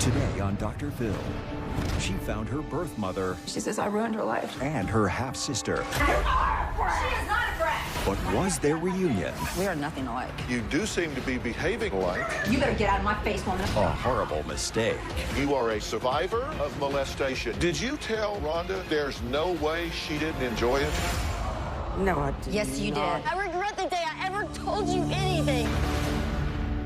Today on Dr. Phill, she found her birth mother. She says I ruined her life. And her half-sister. She is not a brat. But was their reunion We are nothing alike. You do seem to be behaving like You better get out of my face, woman. a horrible mistake? you are a survivor of molestation. Did you tell Rhonda there's no way she didn't enjoy it? No, I did Yes, you not. did. I regret the day I ever told you anything.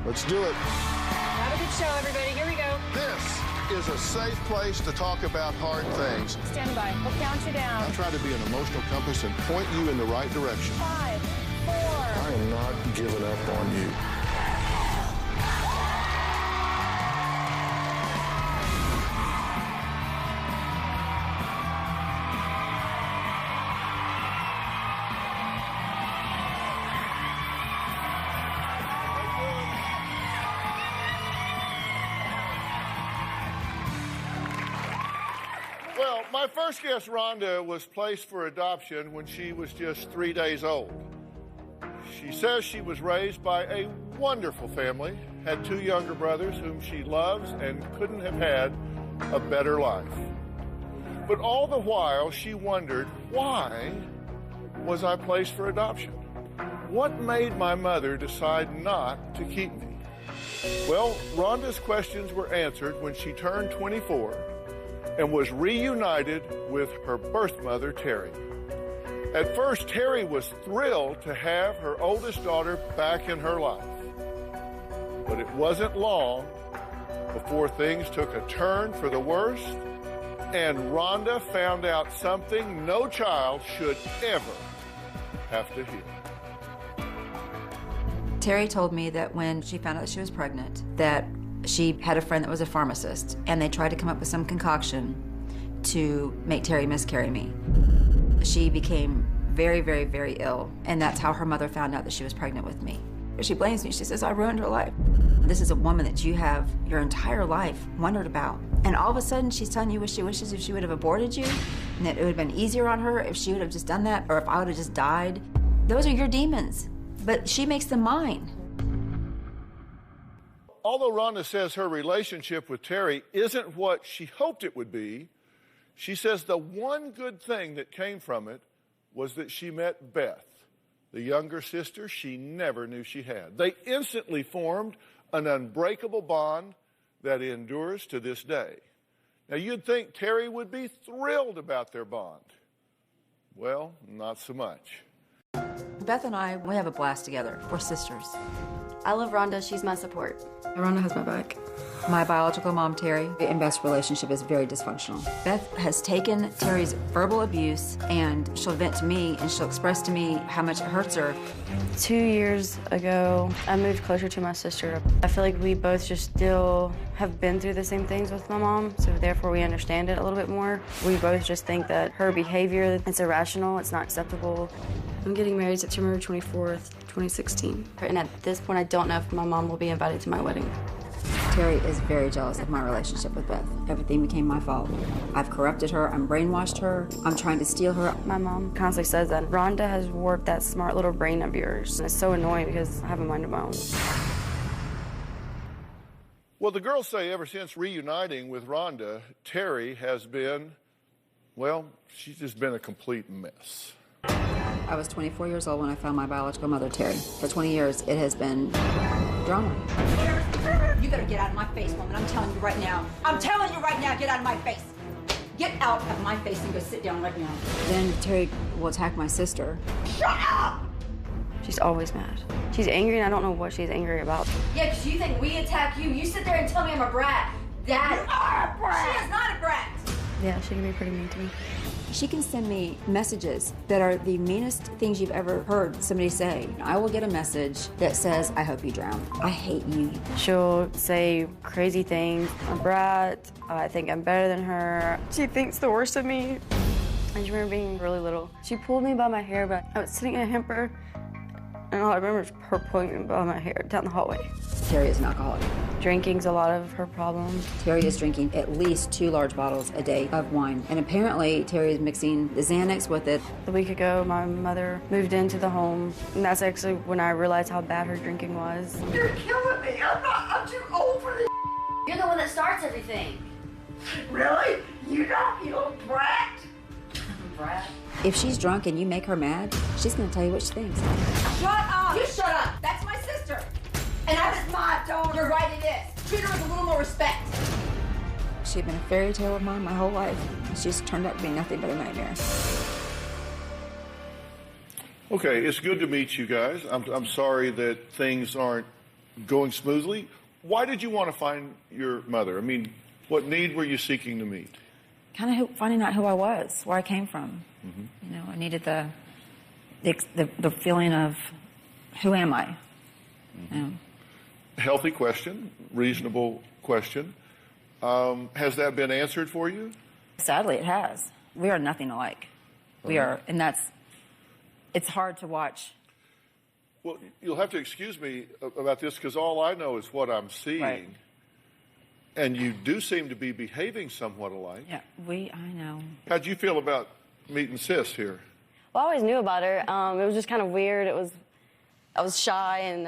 Let's do it. Have a good show, everybody. Here we go. This is a safe place to talk about hard things. Stand by. We'll count you down. I'll try to be an emotional compass and point you in the right direction. 5, 4. I am not giving up on you. Well, my first guest, Rhonda, was placed for adoption when she was just 3 days old. She says she was raised by a wonderful family, had 2 younger brothers whom she loves and couldn't have had a better life. But all the while, she wondered, why was I placed for adoption? What made my mother decide not to keep me? Well, Rhonda's questions were answered when she turned 24 and was reunited with her birth mother, Terry. At first, Terry was thrilled to have her oldest daughter back in her life. But it wasn't long before things took a turn for the worst, and Rhonda found out something no child should ever have to hear. Terry told me that when she found out that she was pregnant, that she had a friend that was a pharmacist, and they tried to come up with some concoction to make Terry miscarry me. She became very, very, very ill, and that's how her mother found out that she was pregnant with me. She blames me. She says, I ruined her life. This is a woman that you have your entire life wondered about, and all of a sudden she's telling you what she wishes if she would have aborted you, and that it would have been easier on her if she would have just done that, or if I would have just died. Those are your demons, but she makes them mine. Although Rhonda says her relationship with Terry isn't what she hoped it would be, she says the one good thing that came from it was that she met Beth, the younger sister she never knew she had. They instantly formed an unbreakable bond that endures to this day. Now, you'd think Terry would be thrilled about their bond. Well, not so much. Beth and I, we have a blast together. We're sisters. I love Rhonda. She's my support. Rhonda has my back. My biological mom, Terry, and Beth's relationship is very dysfunctional. Beth has taken Terry's verbal abuse and she'll vent to me and she'll express to me how much it hurts her. 2 years ago, I moved closer to my sister. I feel like we both just still have been through the same things with my mom, so therefore we understand it a little bit more. We both just think that her behavior, it's irrational, it's not acceptable. I'm getting married September 24th, 2016. And at this point, I don't know if my mom will be invited to my wedding. Terry is very jealous of my relationship with Beth. Everything became my fault. I've corrupted her, I'm brainwashed her, I'm trying to steal her. My mom constantly says that Rhonda has warped that smart little brain of yours. And it's so annoying because I have a mind of my own. Well, the girls say ever since reuniting with Rhonda, Terry has been, well, she's just been a complete mess. I was 24 years old when I found my biological mother, Terry. For 20 years, it has been drama. You better get out of my face, woman. I'm telling you right now. I'm telling you right now, get out of my face. Get out of my face and go sit down right now. Then Terry will attack my sister. Shut up! She's always mad. She's angry, and I don't know what she's angry about. Yeah, because you think we attack you. You sit there and tell me I'm a brat. That you are a brat. She is not a brat. Yeah, she can be pretty mean to me. She can send me messages that are the meanest things you've ever heard somebody say. I will get a message that says, I hope you drown. I hate you. She'll say crazy things. I'm a brat. I think I'm better than her. She thinks the worst of me. I just remember being really little. She pulled me by my hair, but I was sitting in a hamper, and all I remember is her pulling me by my hair down the hallway. Terry is an alcoholic. Drinking's a lot of her problem. Terry is drinking at least 2 large bottles a day of wine. And apparently, Terry is mixing the Xanax with it. A week ago, my mother moved into the home, and that's actually when I realized how bad her drinking was. You're killing me. I'm too old for this. You're the one that starts everything. Really? You little brat? Brat. If she's drunk and you make her mad, she's gonna tell you what she thinks. Shut up! You shut up! That's my sister! And I was my daughter. You're right, it is. Treat her with a little more respect. She'd been a fairy tale of mine my whole life. She's turned out to be nothing but a nightmare. Okay, it's good to meet you guys. I'm sorry that things aren't going smoothly. Why did you want to find your mother? I mean, what need were you seeking to meet? Kind of finding out who I was, where I came from. Mm-hmm. You know, I needed the feeling of who am I? Mm-hmm. You know? Healthy question, reasonable question. Has that been answered for you? Sadly, it has. We are nothing alike. We are, and it's hard to watch. Well, you'll have to excuse me about this because all I know is what I'm seeing. Right. And you do seem to be behaving somewhat alike. Yeah, I know. How'd you feel about meeting Sis here? Well, I always knew about her. It was just kind of weird. I was shy and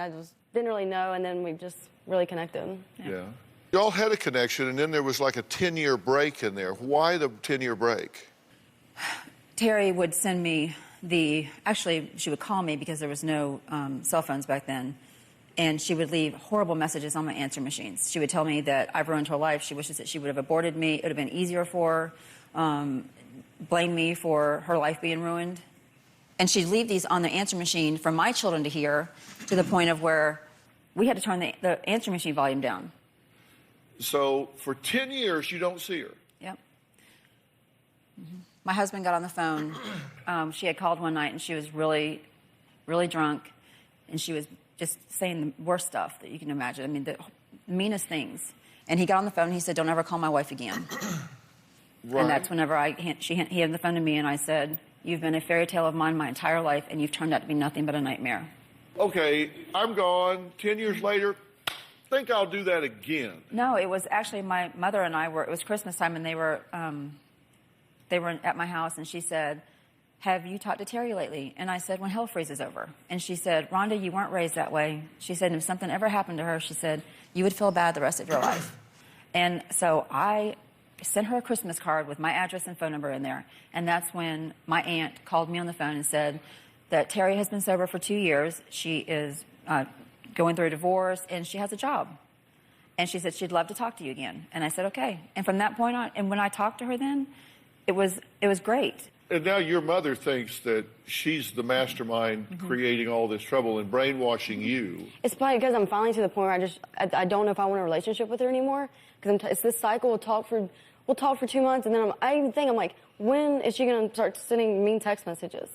didn't really know, and then we just really connected. Yeah. Y'all had a connection, and then there was like a 10-year break in there. Why the 10-year break? Terry would send me actually, she would call me because there was no cell phones back then, and she would leave horrible messages on my answer machines. She would tell me that I've ruined her life. She wishes that she would have aborted me. It would have been easier for her. Blame me for her life being ruined. And she'd leave these on the answer machine for my children to hear, to the point of where we had to turn the answer machine volume down. So for 10 years, you don't see her? Yep. Mm-hmm. My husband got on the phone. She had called one night, and she was really, really drunk, and she was just saying the worst stuff that you can imagine. I mean, the meanest things. And he got on the phone, and he said, "Don't ever call my wife again." Right. And that's whenever he handed the phone to me, and I said, "You've been a fairy tale of mine my entire life, and you've turned out to be nothing but a nightmare." Okay, I'm gone. 10 years later, think I'll do that again. No, it was actually my mother and I it was Christmas time, and they were at my house, and she said, "Have you talked to Terry lately?" And I said, "When hell freezes over." And she said, "Rhonda, you weren't raised that way." She said, "If something ever happened to her," she said, "you would feel bad the rest of your life." And so I sent her a Christmas card with my address and phone number in there. And that's when my aunt called me on the phone and said that Terry has been sober for 2 years. She is going through a divorce, and she has a job. And she said she'd love to talk to you again. And I said, okay. And from that point on, and when I talked to her then, it was great. And now your mother thinks that she's the mastermind creating all this trouble and brainwashing you. It's funny because I'm finally to the point where I don't know if I want a relationship with her anymore. Because it's this cycle. We'll talk for 2 months, and then I'm like, when is she going to start sending mean text messages?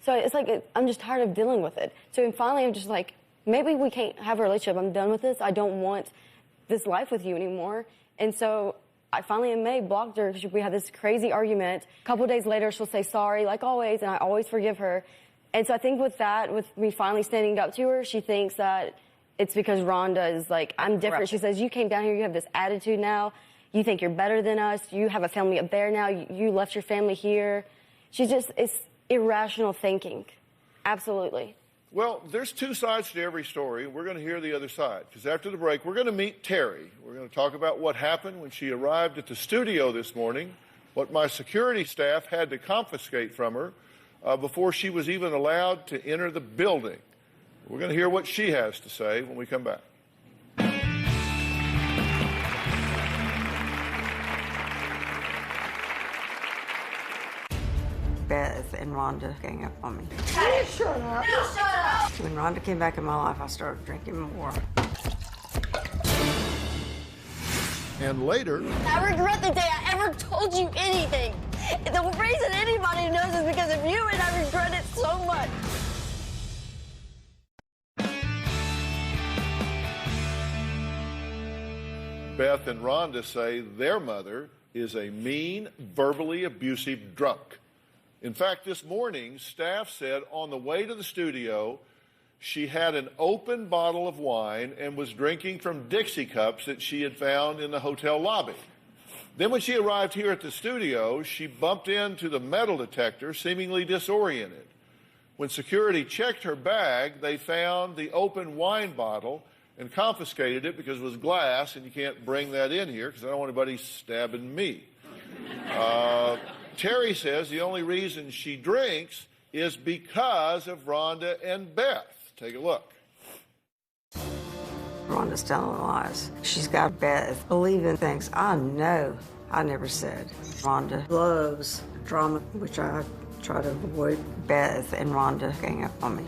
So it's like I'm just tired of dealing with it. So finally I'm just like, maybe we can't have a relationship. I'm done with this. I don't want this life with you anymore. And so I finally in May blocked her because we had this crazy argument. A couple of days later, she'll say sorry, like always, and I always forgive her. And so I think with me finally standing up to her, she thinks that it's because Rhonda is like, I'm different. Right. She says, you came down here, you have this attitude now. You think you're better than us. You have a family up there now. You left your family here. it's irrational thinking. Absolutely. Well, there's two sides to every story. We're going to hear the other side, because after the break, we're going to meet Terry. We're going to talk about what happened when she arrived at the studio this morning, what my security staff had to confiscate from her before she was even allowed to enter the building. We're going to hear what she has to say when we come back. Beth and Rhonda gang up on me. Hey, shut up. No, shut up. When Rhonda came back in my life, I started drinking more. And later... I regret the day I ever told you anything. The reason anybody knows is because of you, and I regret it so much. Beth and Rhonda say their mother is a mean, verbally abusive drunk. In fact, this morning, staff said on the way to the studio, she had an open bottle of wine and was drinking from Dixie cups that she had found in the hotel lobby. Then when she arrived here at the studio, she bumped into the metal detector, seemingly disoriented. When security checked her bag, they found the open wine bottle, and confiscated it because it was glass, and you can't bring that in here because I don't want anybody stabbing me. Terry says the only reason she drinks is because of Rhonda and Beth. Take a look. Rhonda's telling lies. She's got Beth believing things I know I never said. Rhonda loves drama, which I try to avoid. Beth and Rhonda gang up on me.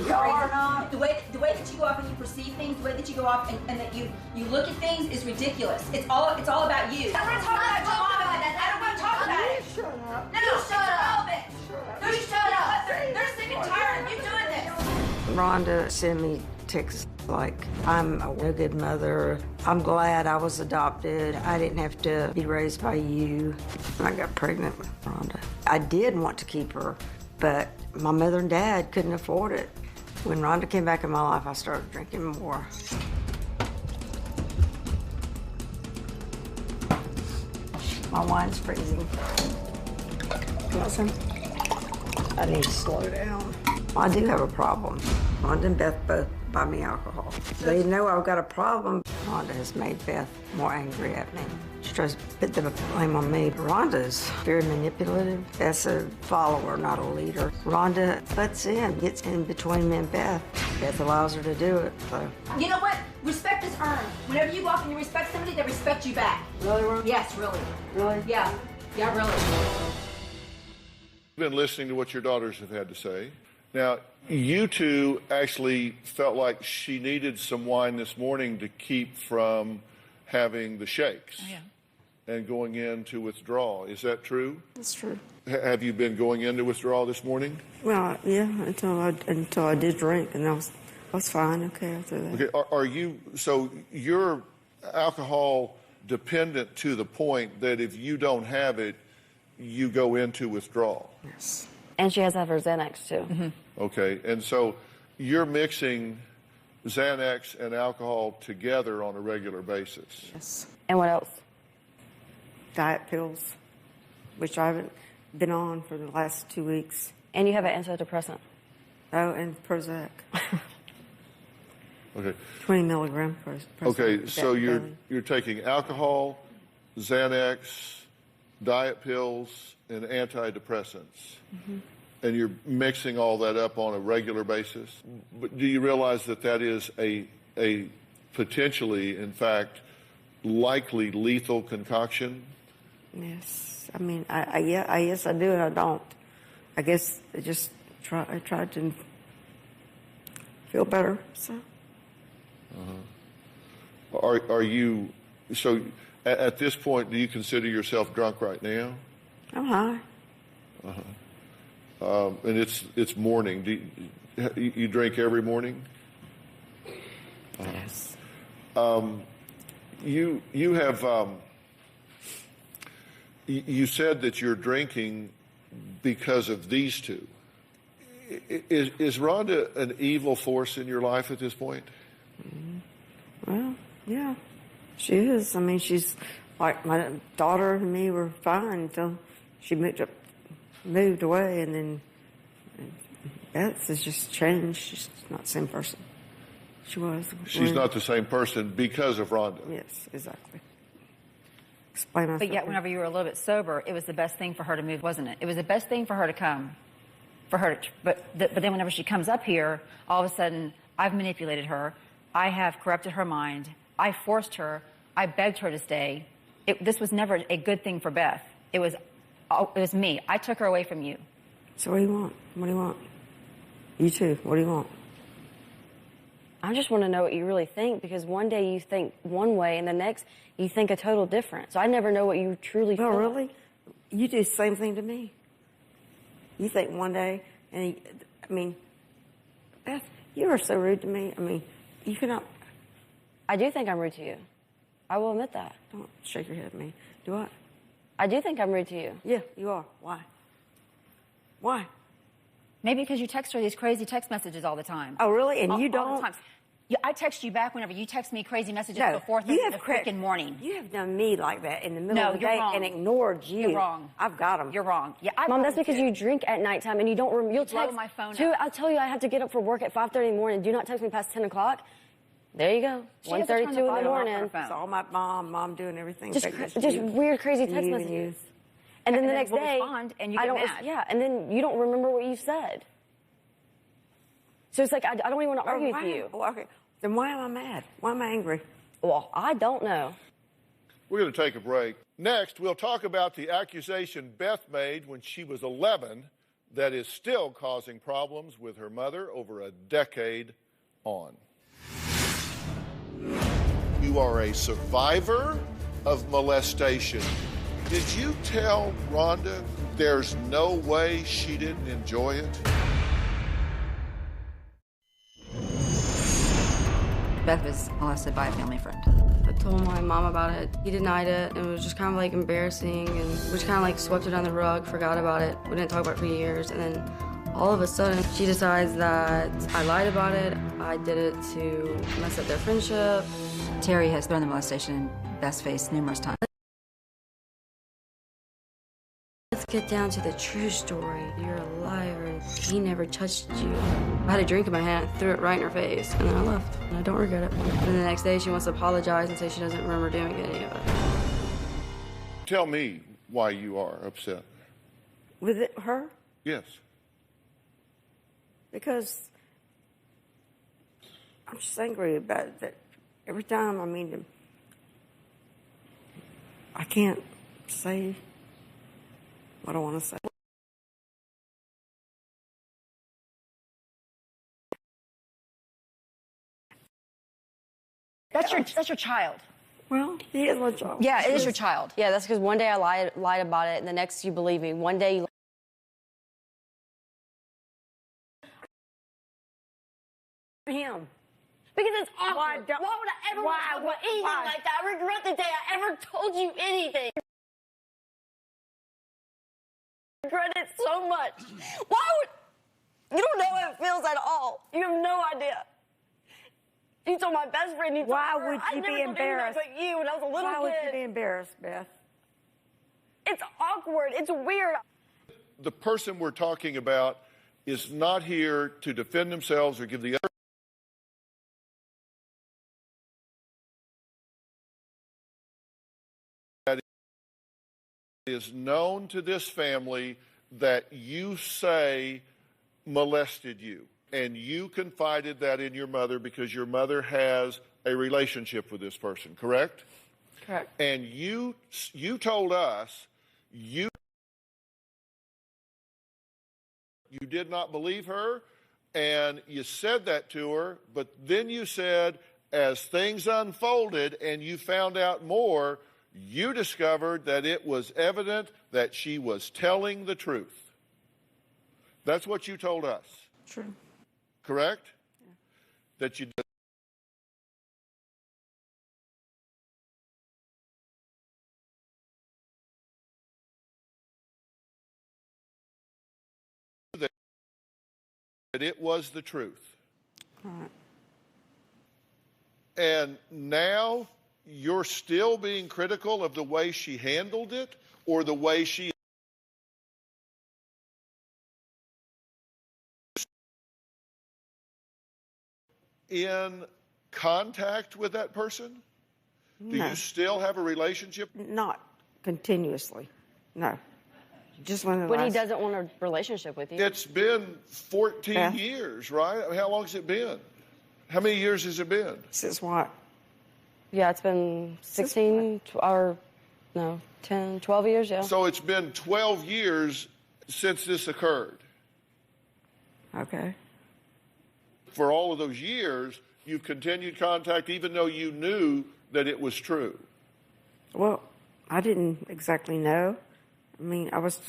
Y'all are not. The way that you go off and you perceive things, the way that you go off and that you look at things is ridiculous. It's all about you. I don't want to talk about your mom about that. I don't want to talk about it. Shut up. No, shut up. No, you shut up. They're sick and tired of you doing this. Rhonda sent me texts like, I'm a no good mother. I'm glad I was adopted. I didn't have to be raised by you. I got pregnant with Rhonda. I did want to keep her, but my mother and dad couldn't afford it. When Rhonda came back in my life, I started drinking more. My wine's freezing. You want some? I need to slow down. I do have a problem. Rhonda and Beth both buy me alcohol. They know I've got a problem. Rhonda has made Beth more angry at me. She tries to put the blame on me. Rhonda's very manipulative. Beth's a follower, not a leader. Rhonda butts in, gets in between me and Beth. Beth allows her to do it, so. You know what? Respect is earned. Whenever you go off and you respect somebody, they respect you back. Really, Rhonda? Yes, really. Really? Yeah. Yeah, really. You've been listening to what your daughters have had to say. Now, you two actually felt like she needed some wine this morning to keep from having the shakes and going into withdrawal. Is that true? That's true. Have you been going into withdrawal this morning? Well, yeah, until I did drink, and I was fine. Okay, after that. Okay, are you, so you're alcohol dependent to the point that if you don't have it, you go into withdrawal? Yes. And she has to have her Xanax, too. Mm-hmm. Okay, and so you're mixing Xanax and alcohol together on a regular basis? Yes. And what else? Diet pills, which I haven't been on for the last 2 weeks. And you have an antidepressant. Oh, and Prozac. Okay. 20 milligram Prozac. Okay, so daily. you're taking alcohol, Xanax, diet pills, and antidepressants. Mm-hmm. And you're mixing all that up on a regular basis. But do you realize that that is a potentially, in fact, likely lethal concoction? Yes. I mean, yes, I do and I don't. I guess I just I tried to feel better, so. Are you, so at this point, do you consider yourself drunk right now? I'm high. And it's morning. Do you drink every morning? Yes. You have you said that you're drinking because of these two. Is Rhonda an evil force in your life at this point? Well, yeah, she is. I mean, she's like my daughter and me were fine until she moved away, and then Beth has just changed. She's not the same person she was. She's not the same person because of Rhonda. Yes, exactly. Explain myself. But yet, whenever you were a little bit sober, it was the best thing for her to move, wasn't it? It was the best thing for her to come. But then whenever she comes up here, all of a sudden, I've manipulated her. I have corrupted her mind. I forced her. I begged her to stay. This was never a good thing for Beth. It was me. I took her away from you. So what do you want? What do you want? You too. What do you want? I just want to know what you really think, because one day you think one way and the next you think a total different. So I never know what you truly feel. Oh, really? You do the same thing to me. You think one day, and I mean, Beth, you are so rude to me. I mean, you cannot. I do think I'm rude to you. I will admit that. Don't shake your head at me. Do I? I do think I'm rude to you. Yeah, you are. Why? Why? Maybe because you text her these crazy text messages all the time. Oh, really? And you All don't? the time. Yeah, I text you back whenever you text me crazy messages No, before you have the freaking morning. You have done me like that in the middle No, of the you're day wrong. and ignored you. You're wrong. I've got them. You're wrong. Yeah, I Mom, that's probably because do. you drink at nighttime and you don't. You'll Blow text my phone too. up. I'll tell you, I have to get up for work at 5:30 in the morning. Do not text me past 10 o'clock. There you go. She has to turn 1:32 the in the volume off morning. her phone. Saw my mom doing everything. Just weird, crazy text messages. And then the next we'll day, respond and you I get don't. mad. Yeah, and then you don't remember what you said. So it's like I don't even want to argue with you. Well, okay. Then why am I mad? Why am I angry? Well, I don't know. We're going to take a break. Next, we'll talk about the accusation Beth made when she was 11 that is still causing problems with her mother over a decade on. You are a survivor of molestation. Did you tell Rhonda there's no way she didn't enjoy it? Beth was molested by a family friend. I told my mom about it. He denied it, and it was just kind of like embarrassing, and we just kind of like swept it under the rug, forgot about it. We didn't talk about it for years, and then all of a sudden, she decides that I lied about it. I did it to mess up their friendship. Terry has thrown the molestation in Beth's face numerous times. Let's get down to the true story. You're a liar, and he never touched you. I had a drink in my hand, threw it right in her face, and then I left. And I don't regret it. And then the next day, she wants to apologize and say she doesn't remember doing any of it. Tell me why you are upset. With it, her? Yes. Because I'm just angry about it, that every time I meet him, I can't say what I want to say. That's your child. Well, he is my child. Yeah, it is your child. Yeah, that's because one day I lied about it, and the next you believe me. One day you... Him. Because it's awkward. Why Why would I ever want to talk about anything why? like that? I regret the day I ever told you anything. I regret it so much. Why would... You don't know how it feels at all. You have no idea. You told my best friend. You told Why her. would I you never be told embarrassed? anyone but you when I was a little Why kid. would you be embarrassed, Beth? It's awkward. It's weird. The person we're talking about is not here to defend themselves or give the other. That is known to this family that you say molested you, and you confided that in your mother because your mother has a relationship with this person, correct? Correct. And you told us you did not believe her, and you said that to her, but then you said as things unfolded and you found out more, you discovered that it was evident that she was telling the truth. That's what you told us. True. Correct? Yeah. That you did. That it was the truth. All right. And now you're still being critical of the way she handled it or the way she in contact with that person? Do No. you still have a relationship? Not continuously. No. Just when When he doesn't want a relationship with you. It's been 14 Yeah. years, right? I mean, how long has it been? How many years has it been? Since what? Yeah, it's been 16 or no, 10, 12 years, yeah. So it's been 12 years since this occurred. Okay. For all of those years, you've continued contact even though you knew that it was true. Well, I didn't exactly know. I mean, I was...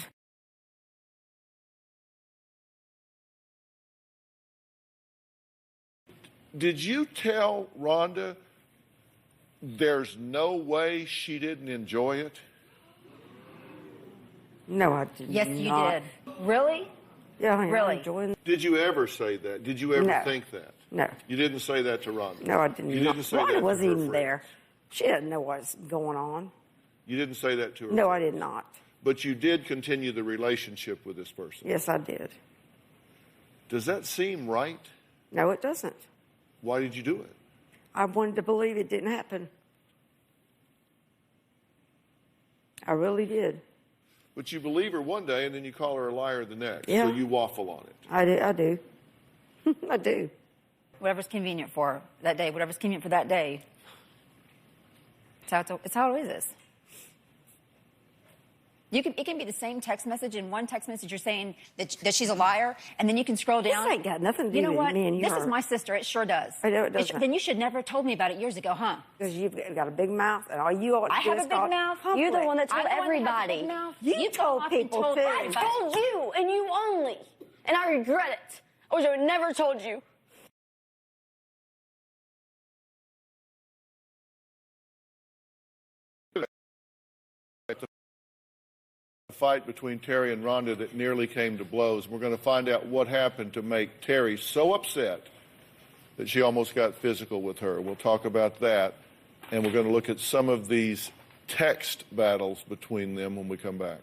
Did you tell Rhonda there's no way she didn't enjoy it? No, I did Yes, not. you did. Really? Yeah, I Really? am enjoying... Did you ever say that? Did you ever No. think that? No. You didn't say that to Rhonda? No, I didn't. You didn't say that Rhonda to wasn't her even friends? there. She doesn't know what's going on. You didn't say that to her? No, I friends? did not. But you did continue the relationship with this person? Yes, I did. Does that seem right? No, it doesn't. Why did you do it? I wanted to believe it didn't happen. I really did. But you believe her one day, and then you call her a liar the next. Yeah. So you waffle on it. I do. I do. Whatever's convenient for her that day, whatever's convenient for that day. It's how it always is. It can be the same text message. In one text message, you're saying that she's a liar, and then you can scroll down. This ain't got nothing to do you know with what? me and you. This is my sister. It sure does. I know it doesn't. Then you should never have told me about it years ago, huh? Because you've got a big mouth, and all you ought to I do have is a big talk mouth. public. You're the one that told I'm the one that has a everybody. big mouth. You told come off and people, told too. I everybody. told you, and you only. And I regret it. I wish I would never told you. Fight between Terry and Rhonda that nearly came to blows. We're going to find out what happened to make Terry so upset that she almost got physical with her. We'll talk about that, and we're going to look at some of these text battles between them when we come back.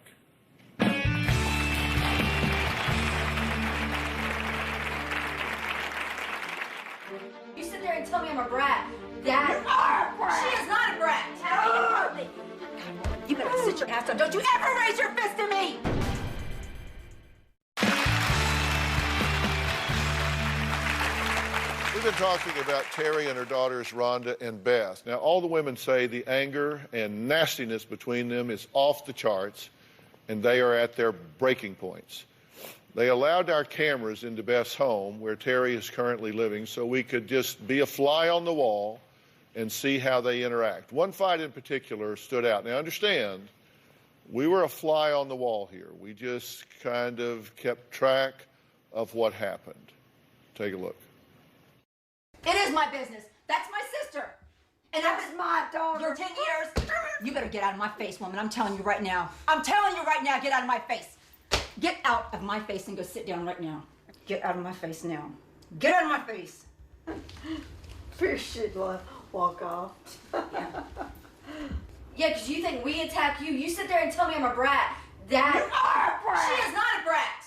You sit there and tell me I'm a brat. That You are a brat. She is not a brat. You better sit your ass down. Don't you ever raise your fist at me. We've been talking about Terry and her daughters, Rhonda and Beth. Now, all the women say the anger and nastiness between them is off the charts, and they are at their breaking points. They allowed our cameras into Beth's home, where Terry is currently living, so we could just be a fly on the wall and see how they interact. One fight in particular stood out. Now, understand, we were a fly on the wall here. We just kind of kept track of what happened. Take a look. It is my business. That's my sister. And That's my daughter. You're 10 years. You better get out of my face, woman. I'm telling you right now. I'm telling you right now, get out of my face. Get out of my face and go sit down right now. Get out of my face now. Get out of my face. Fish should walk off. Yeah, because you think we attack you. You sit there and tell me I'm a brat. That You are a brat. She is not a brat.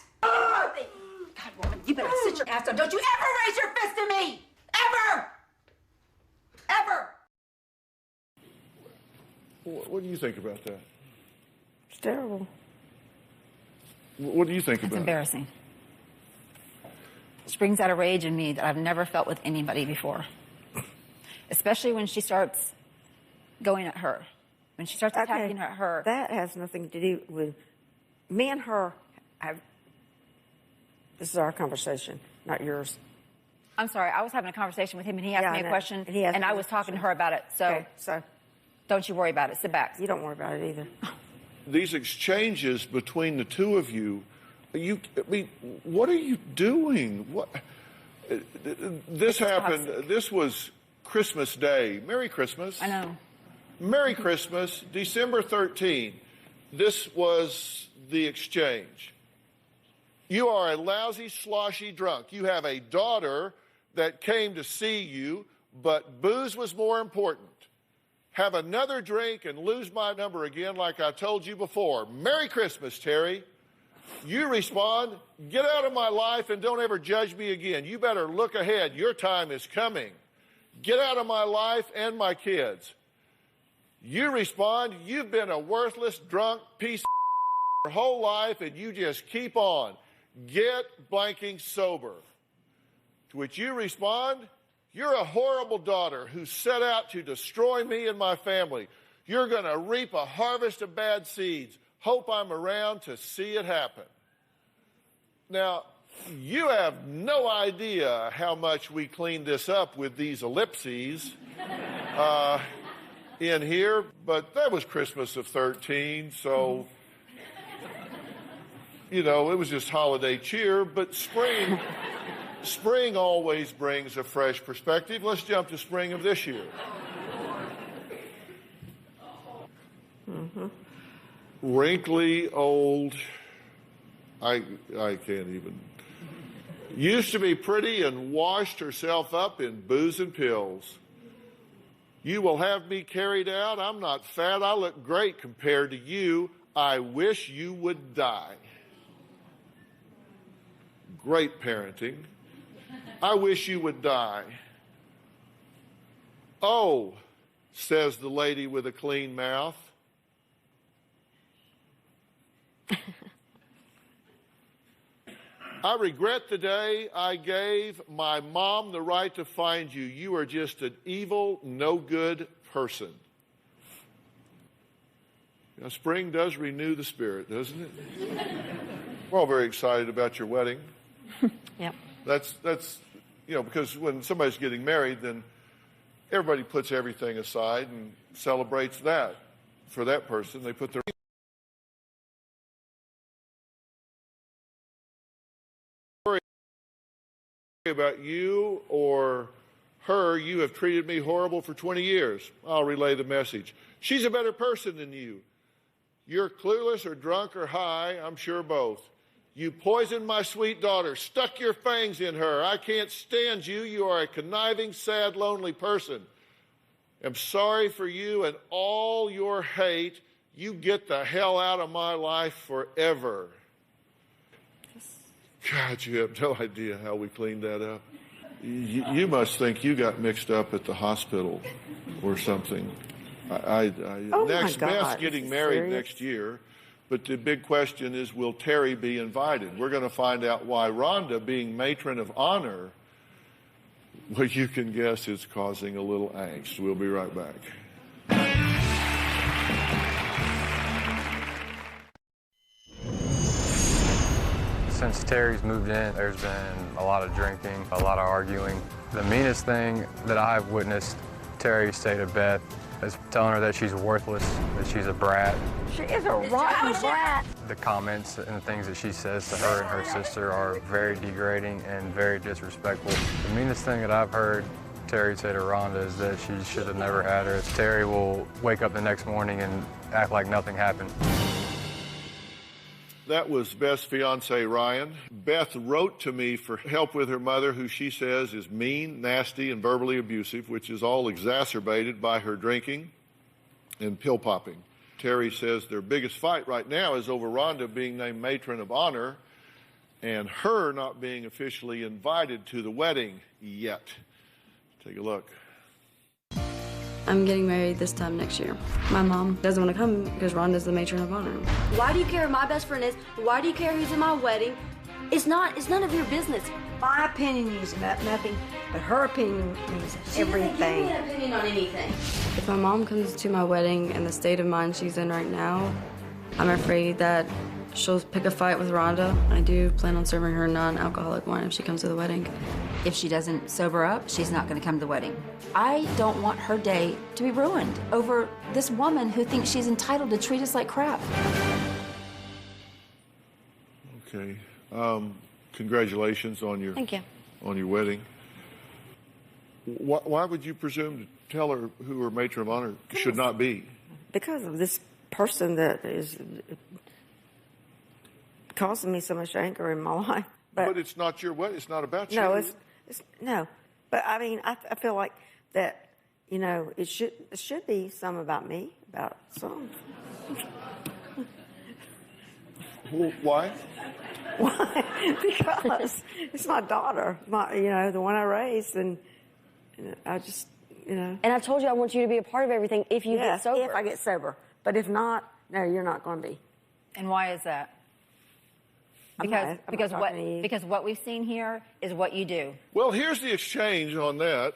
God, woman, you better sit your ass down. Don't you ever raise your fist at me. Ever. Ever. What do you think about that? It's terrible. What do you think It's about it? embarrassing. It springs out a rage in me that I've never felt with anybody before. Especially when she starts going at her. When she starts attacking her. That has nothing to do with me and her. This is our conversation, not yours. I'm sorry, I was having a conversation with him and he asked me a question and I was talking to her about it. So don't you worry about it. Sit back. You don't worry about it either. These exchanges between the two of you, what are you doing? What? This happened. Toxic. This was Christmas Day. Merry Christmas. I know. Merry Christmas, December 13. This was the exchange. You are a lousy, sloshy drunk. You have a daughter that came to see you, but booze was more important. Have another drink and lose my number again like I told you before. Merry Christmas, Terry. You respond, get out of my life and don't ever judge me again. You better look ahead. Your time is coming. Get out of my life and my kids. You respond, you've been a worthless, drunk piece of your whole life and you just keep on. Get blanking sober. To which you respond, you're a horrible daughter who set out to destroy me and my family. You're going to reap a harvest of bad seeds. Hope I'm around to see it happen. Now, you have no idea how much we cleaned this up with these ellipses in here, but that was Christmas of 13, so, you know, it was just holiday cheer, but spring always brings a fresh perspective. Let's jump to spring of this year. Wrinkly, old, I can't even. Used to be pretty and washed herself up in booze and pills. You will have me carried out. I'm not fat. I look great compared to you. I wish you would die. Great parenting. I wish you would die. "Oh," says the lady with a clean mouth. "I regret the day I gave my mom the right to find you. You are just an evil, no good person." Now, spring does renew the spirit, doesn't it? We're all very excited about your wedding. Yep. That's because when somebody's getting married, then everybody puts everything aside and celebrates that. For that person, they put their worry about you or her. "You have treated me horrible for 20 years. I'll relay the message. She's a better person than you. You're clueless or drunk or high, I'm sure both. You poisoned my sweet daughter, stuck your fangs in her. I can't stand you. You are a conniving, sad, lonely person. I'm sorry for you and all your hate. You get the hell out of my life forever." God, you have no idea how we cleaned that up. You must think you got mixed up at the hospital or something. Oh Next, my God. Beth's getting married next year, but the big question is, will Terry be invited? We're going to find out why Rhonda, being matron of honor, well, you can guess it's causing a little angst. We'll be right back. Since Terry's moved in, there's been a lot of drinking, a lot of arguing. The meanest thing that I've witnessed Terry say to Beth is telling her that she's worthless, that she's a brat. She is a rotten brat. The comments and the things that she says to her and her sister are very degrading and very disrespectful. The meanest thing that I've heard Terry say to Rhonda is that she should have never had her. Terry will wake up the next morning and act like nothing happened. That was Beth's fiance, Ryan. Beth wrote to me for help with her mother, who she says is mean, nasty, and verbally abusive, which is all exacerbated by her drinking and pill popping. Terry says their biggest fight right now is over Rhonda being named matron of honor and her not being officially invited to the wedding yet. Take a look. I'm getting married this time next year. My mom doesn't want to come because Rhonda's the matron of honor. Why do you care who my best friend is? Why do you care who's in my wedding? It's none of your business. My opinion is about nothing, but her opinion means everything. She doesn't give me an opinion on anything. If my mom comes to my wedding in the state of mind she's in right now, I'm afraid that she'll pick a fight with Rhonda. I do plan on serving her non-alcoholic wine if she comes to the wedding. If she doesn't sober up, she's not going to come to the wedding. I don't want her day to be ruined over this woman who thinks she's entitled to treat us like crap. Okay. Congratulations on your Thank you. on your wedding. Why would you presume to tell her who her matron of honor should not be? Because of this person that is causing me so much anger in my life. But it's not your wedding. It's not about you. No, it's no. But I mean, I feel like that. You know, it should be some about me, about some. Well, why? Why? Because it's my daughter, the one I raised, and I just, And I told you I want you to be a part of everything if you get sober. if I get sober. But if not, no, you're not going to be. And why is that? I'm not talking to you. Because what we've seen here is what you do. Well, here's the exchange on that.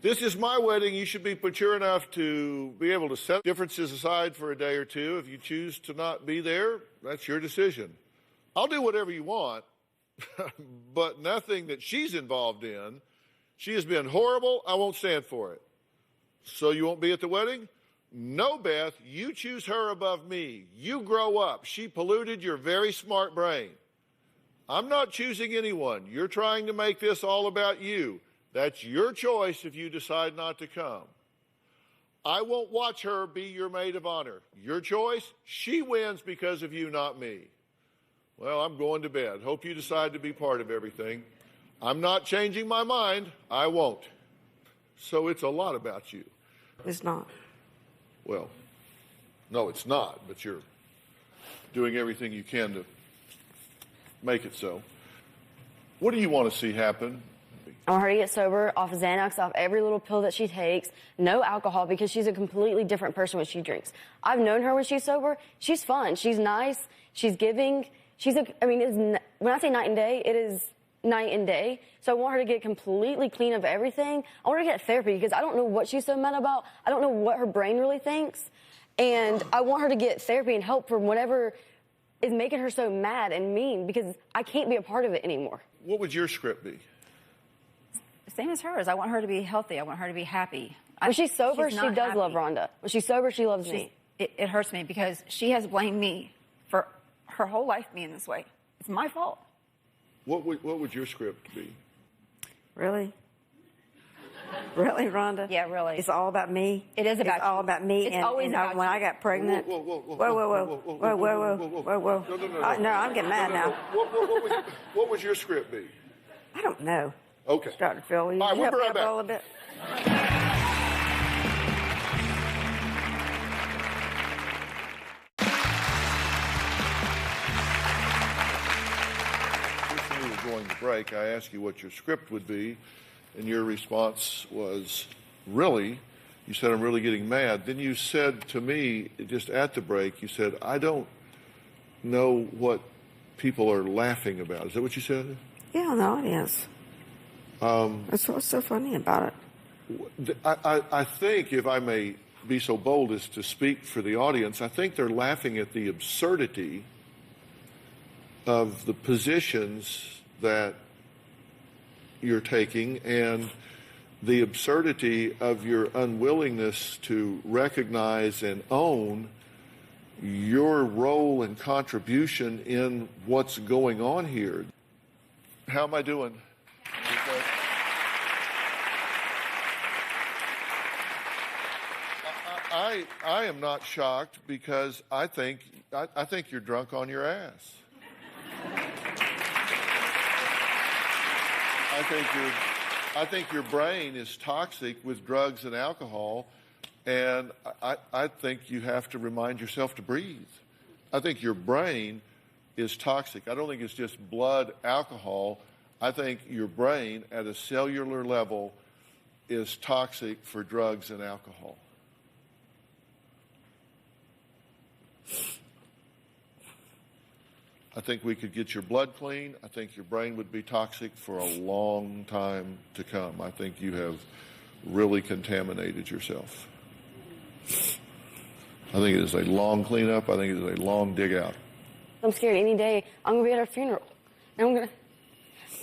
This is my wedding. You should be mature enough to be able to set differences aside for a day or two. If you choose to not be there, that's your decision. I'll do whatever you want, but nothing that she's involved in. She has been horrible. I won't stand for it. So you won't be at the wedding? No, Beth, you choose her above me. You grow up. She polluted your very smart brain. I'm not choosing anyone. You're trying to make this all about you. That's your choice if you decide not to come. I won't watch her be your maid of honor. Your choice, she wins because of you, not me. Well, I'm going to bed. Hope you decide to be part of everything. I'm not changing my mind. I won't. So it's a lot about you. It's not. Well, no, it's not, but you're doing everything you can to make it so. What do you want to see happen? I want her to get sober, off Xanax, off every little pill that she takes, no alcohol, because she's a completely different person when she drinks. I've known her when she's sober. She's fun. She's nice. She's giving. When I say night and day, it is night and day. So I want her to get completely clean of everything. I want her to get therapy because I don't know what she's so mad about. I don't know what her brain really thinks. And I want her to get therapy and help from whatever is making her so mad and mean, because I can't be a part of it anymore. What would your script be? Same as hers. I want her to be healthy. I want her to be happy. When she's sober, she does happy. love Rhonda. When she's sober, she loves me. It hurts me because she has blamed me for her whole life being this way. It's my fault. What would your script be? Really? Really, Rhonda? Yeah, really. It's all about me? It is about It's all about me. It's and, always and about when you. I got pregnant. Whoa. No, I'm getting mad now. What would your script be? I don't know. Okay. Dr. Phill, will you All right, we'll help be me right out back. a little bit? Just when we were going to break, I asked you what your script would be, and your response was, really? You said, I'm really getting mad. Then you said to me, just at the break, you said, I don't know what people are laughing about. Is that what you said? Yeah, in the audience. That's what's so funny about it. I think, if I may be so bold as to speak for the audience, I think they're laughing at the absurdity of the positions that you're taking and the absurdity of your unwillingness to recognize and own your role and contribution in what's going on here. How am I doing? I am not shocked because I think you're drunk on your ass. I think your brain is toxic with drugs and alcohol, and I think you have to remind yourself to breathe. I think your brain is toxic. I don't think it's just blood alcohol. I think your brain at a cellular level is toxic for drugs and alcohol. I think we could get your blood clean. I think your brain would be toxic for a long time to come. I think you have really contaminated yourself. I think it is a long cleanup. I think it is a long dig out. I'm scared any day I'm going to be at her funeral. And I'm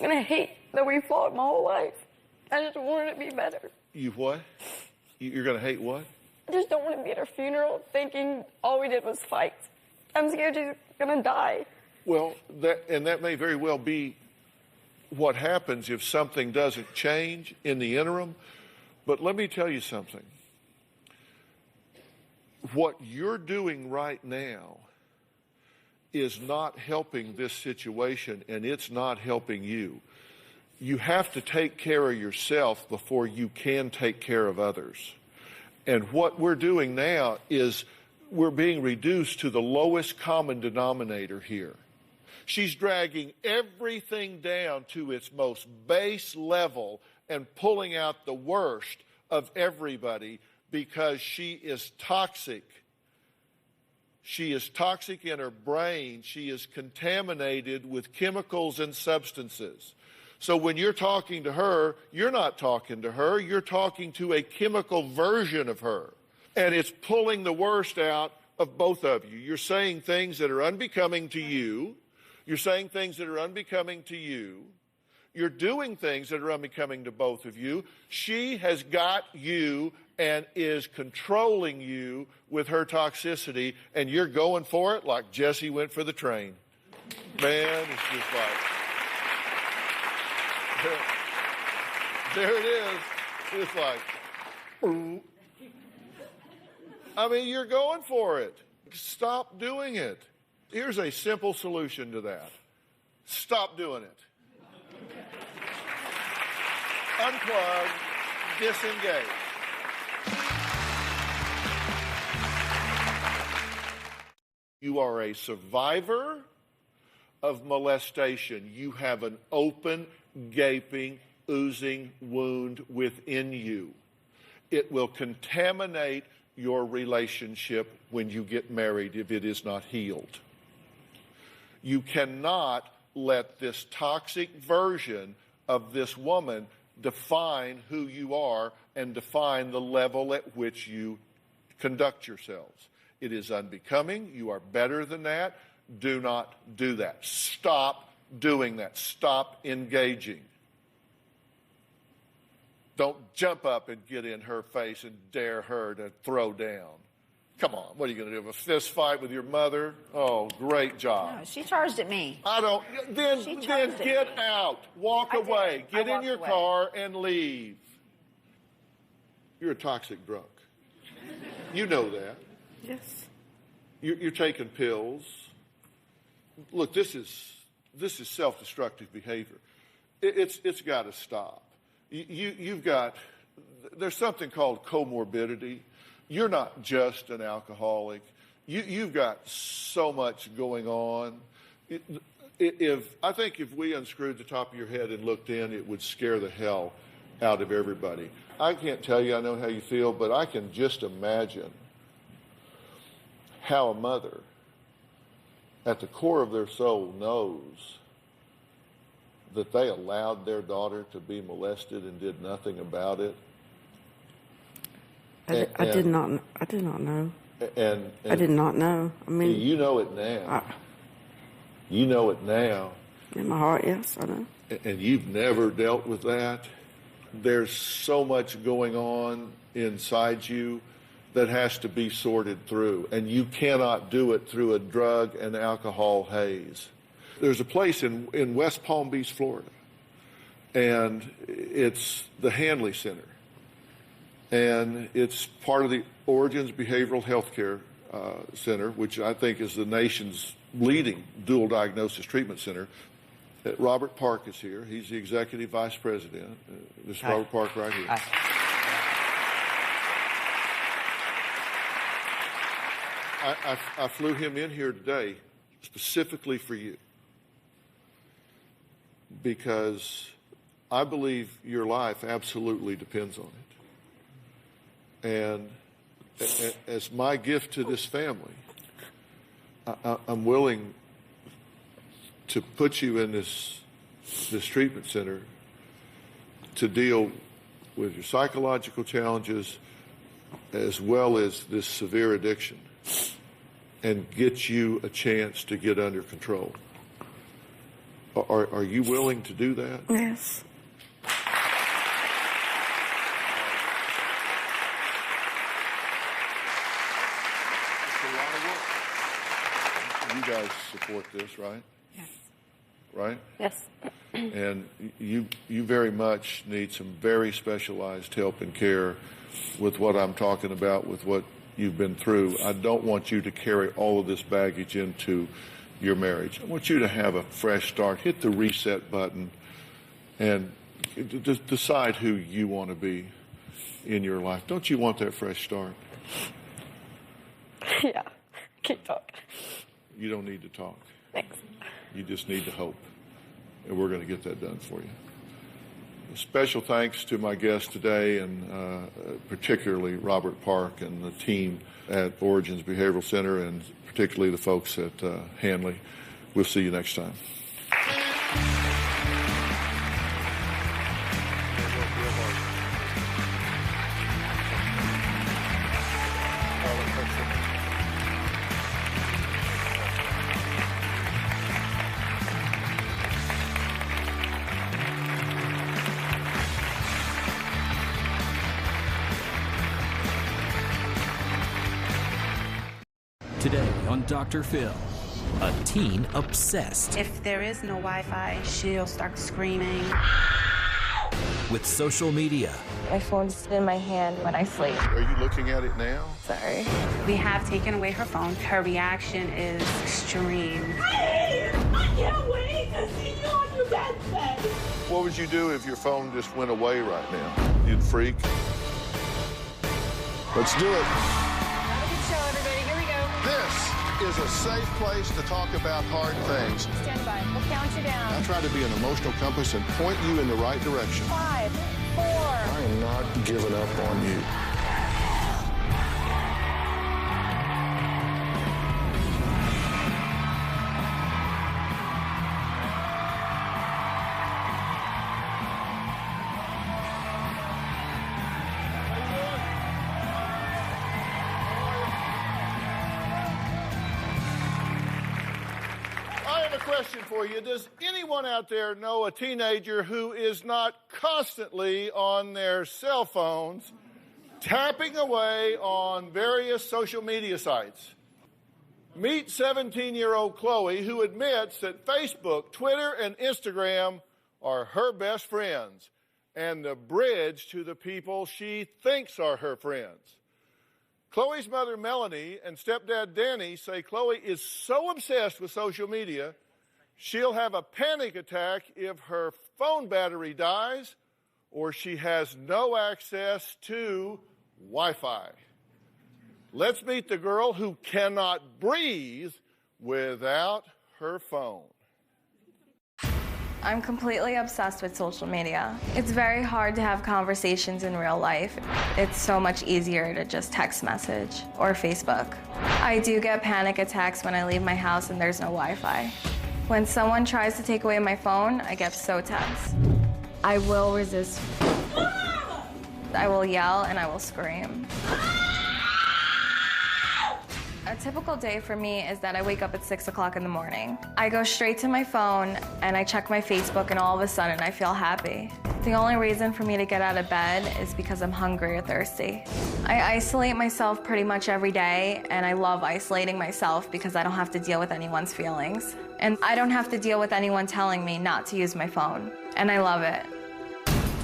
gonna hate that we fought my whole life. I just want it to be better. You what? You're going to hate what? I just don't want to be at her funeral thinking all we did was fight. I'm scared she's going to die. Well, that may very well be what happens if something doesn't change in the interim. But let me tell you something. What you're doing right now is not helping this situation, and it's not helping you. You have to take care of yourself before you can take care of others. And what we're doing now is we're being reduced to the lowest common denominator here. She's dragging everything down to its most base level and pulling out the worst of everybody because she is toxic. She is toxic in her brain. She is contaminated with chemicals and substances. So when you're talking to her, you're not talking to her. You're talking to a chemical version of her. And it's pulling the worst out of both of you. You're saying things that are unbecoming to you. You're saying things that are unbecoming to you. You're doing things that are unbecoming to both of you. She has got you and is controlling you with her toxicity, and you're going for it like Jesse went for the train. Man, it's just like, there it is. It's like, I mean, you're going for it. Stop doing it. Here's a simple solution to that. Stop doing it. Unplug, disengage. You are a survivor of molestation. You have an open, gaping, oozing wound within you. It will contaminate your relationship when you get married if it is not healed. You cannot let this toxic version of this woman define who you are and define the level at which you conduct yourselves. It is unbecoming. You are better than that. Do not do that. Stop doing that. Stop engaging. Don't jump up and get in her face and dare her to throw down. Come on, what are you going to do? Have a fist fight with your mother? Oh, great job. No, she charged at me. I don't. Then get out. Walk away. Get in your car and leave. You're a toxic drunk. You know that. Yes. You're taking pills. Look, this is self-destructive behavior. It's got to stop. There's something called comorbidity. You're not just an alcoholic. You've got so much going on. I think if we unscrewed the top of your head and looked in, it would scare the hell out of everybody. I can't tell you I know how you feel, but I can just imagine how a mother, at the core of their soul, knows that they allowed their daughter to be molested and did nothing about it. I did not know. And I did not know. I mean, you know it now. You know it now. In my heart, yes, I know. And you've never dealt with that. There's so much going on inside you that has to be sorted through, and you cannot do it through a drug and alcohol haze. There's a place in West Palm Beach, Florida, and it's the Hanley Center. And it's part of the Origins Behavioral Healthcare Center, which I think is the nation's leading dual diagnosis treatment center. Robert Park is here. He's the executive vice president. This is Robert Park right here. I flew him in here today specifically for you because I believe your life absolutely depends on it. And as my gift to this family, I'm willing to put you in this treatment center to deal with your psychological challenges as well as this severe addiction and get you a chance to get under control. Are you willing to do that? Yes. You guys support this, right? Yes. Right? Yes. And you very much need some very specialized help and care with what I'm talking about, with what you've been through. I don't want you to carry all of this baggage into your marriage. I want you to have a fresh start. Hit the reset button and decide who you want to be in your life. Don't you want that fresh start? Yeah. Can't talk. You don't need to talk. Thanks. You just need to hope. And we're going to get that done for you. A special thanks to my guest today, and particularly Robert Park and the team at Origins Behavioral Center, and particularly the folks at Hanley. We'll see you next time. Today on Dr. Phill, a teen obsessed If there is no Wi-Fi, she'll start screaming. with social media. My phone's in my hand when I sleep. Are you looking at it now? Sorry. We have taken away her phone. Her reaction is extreme. I can't wait to see you on your deathbed. What would you do if your phone just went away right now? You'd freak? Let's do it. Have a good show, everybody. Here we go. This is a safe place to talk about hard things. Stand by. We'll count you down. I try to be an emotional compass and point you in the right direction. 5, 4. I am not giving up on you. Question for you. Does anyone out there know a teenager who is not constantly on their cell phones tapping away on various social media sites? Meet 17-year-old Chloe, who admits that Facebook, Twitter, and Instagram are her best friends and the bridge to the people she thinks are her friends. Chloe's mother, Melanie, and stepdad, Danny, say Chloe is so obsessed with social media she'll have a panic attack if her phone battery dies or she has no access to Wi-Fi. Let's meet the girl who cannot breathe without her phone. I'm completely obsessed with social media. It's very hard to have conversations in real life. It's so much easier to just text message or Facebook. I do get panic attacks when I leave my house and there's no Wi-Fi. When someone tries to take away my phone, I get so tense. I will resist. I will yell and I will scream. A typical day for me is that I wake up at 6 o'clock in the morning. I go straight to my phone and I check my Facebook and all of a sudden I feel happy. The only reason for me to get out of bed is because I'm hungry or thirsty. I isolate myself pretty much every day and I love isolating myself because I don't have to deal with anyone's feelings. And I don't have to deal with anyone telling me not to use my phone. And I love it.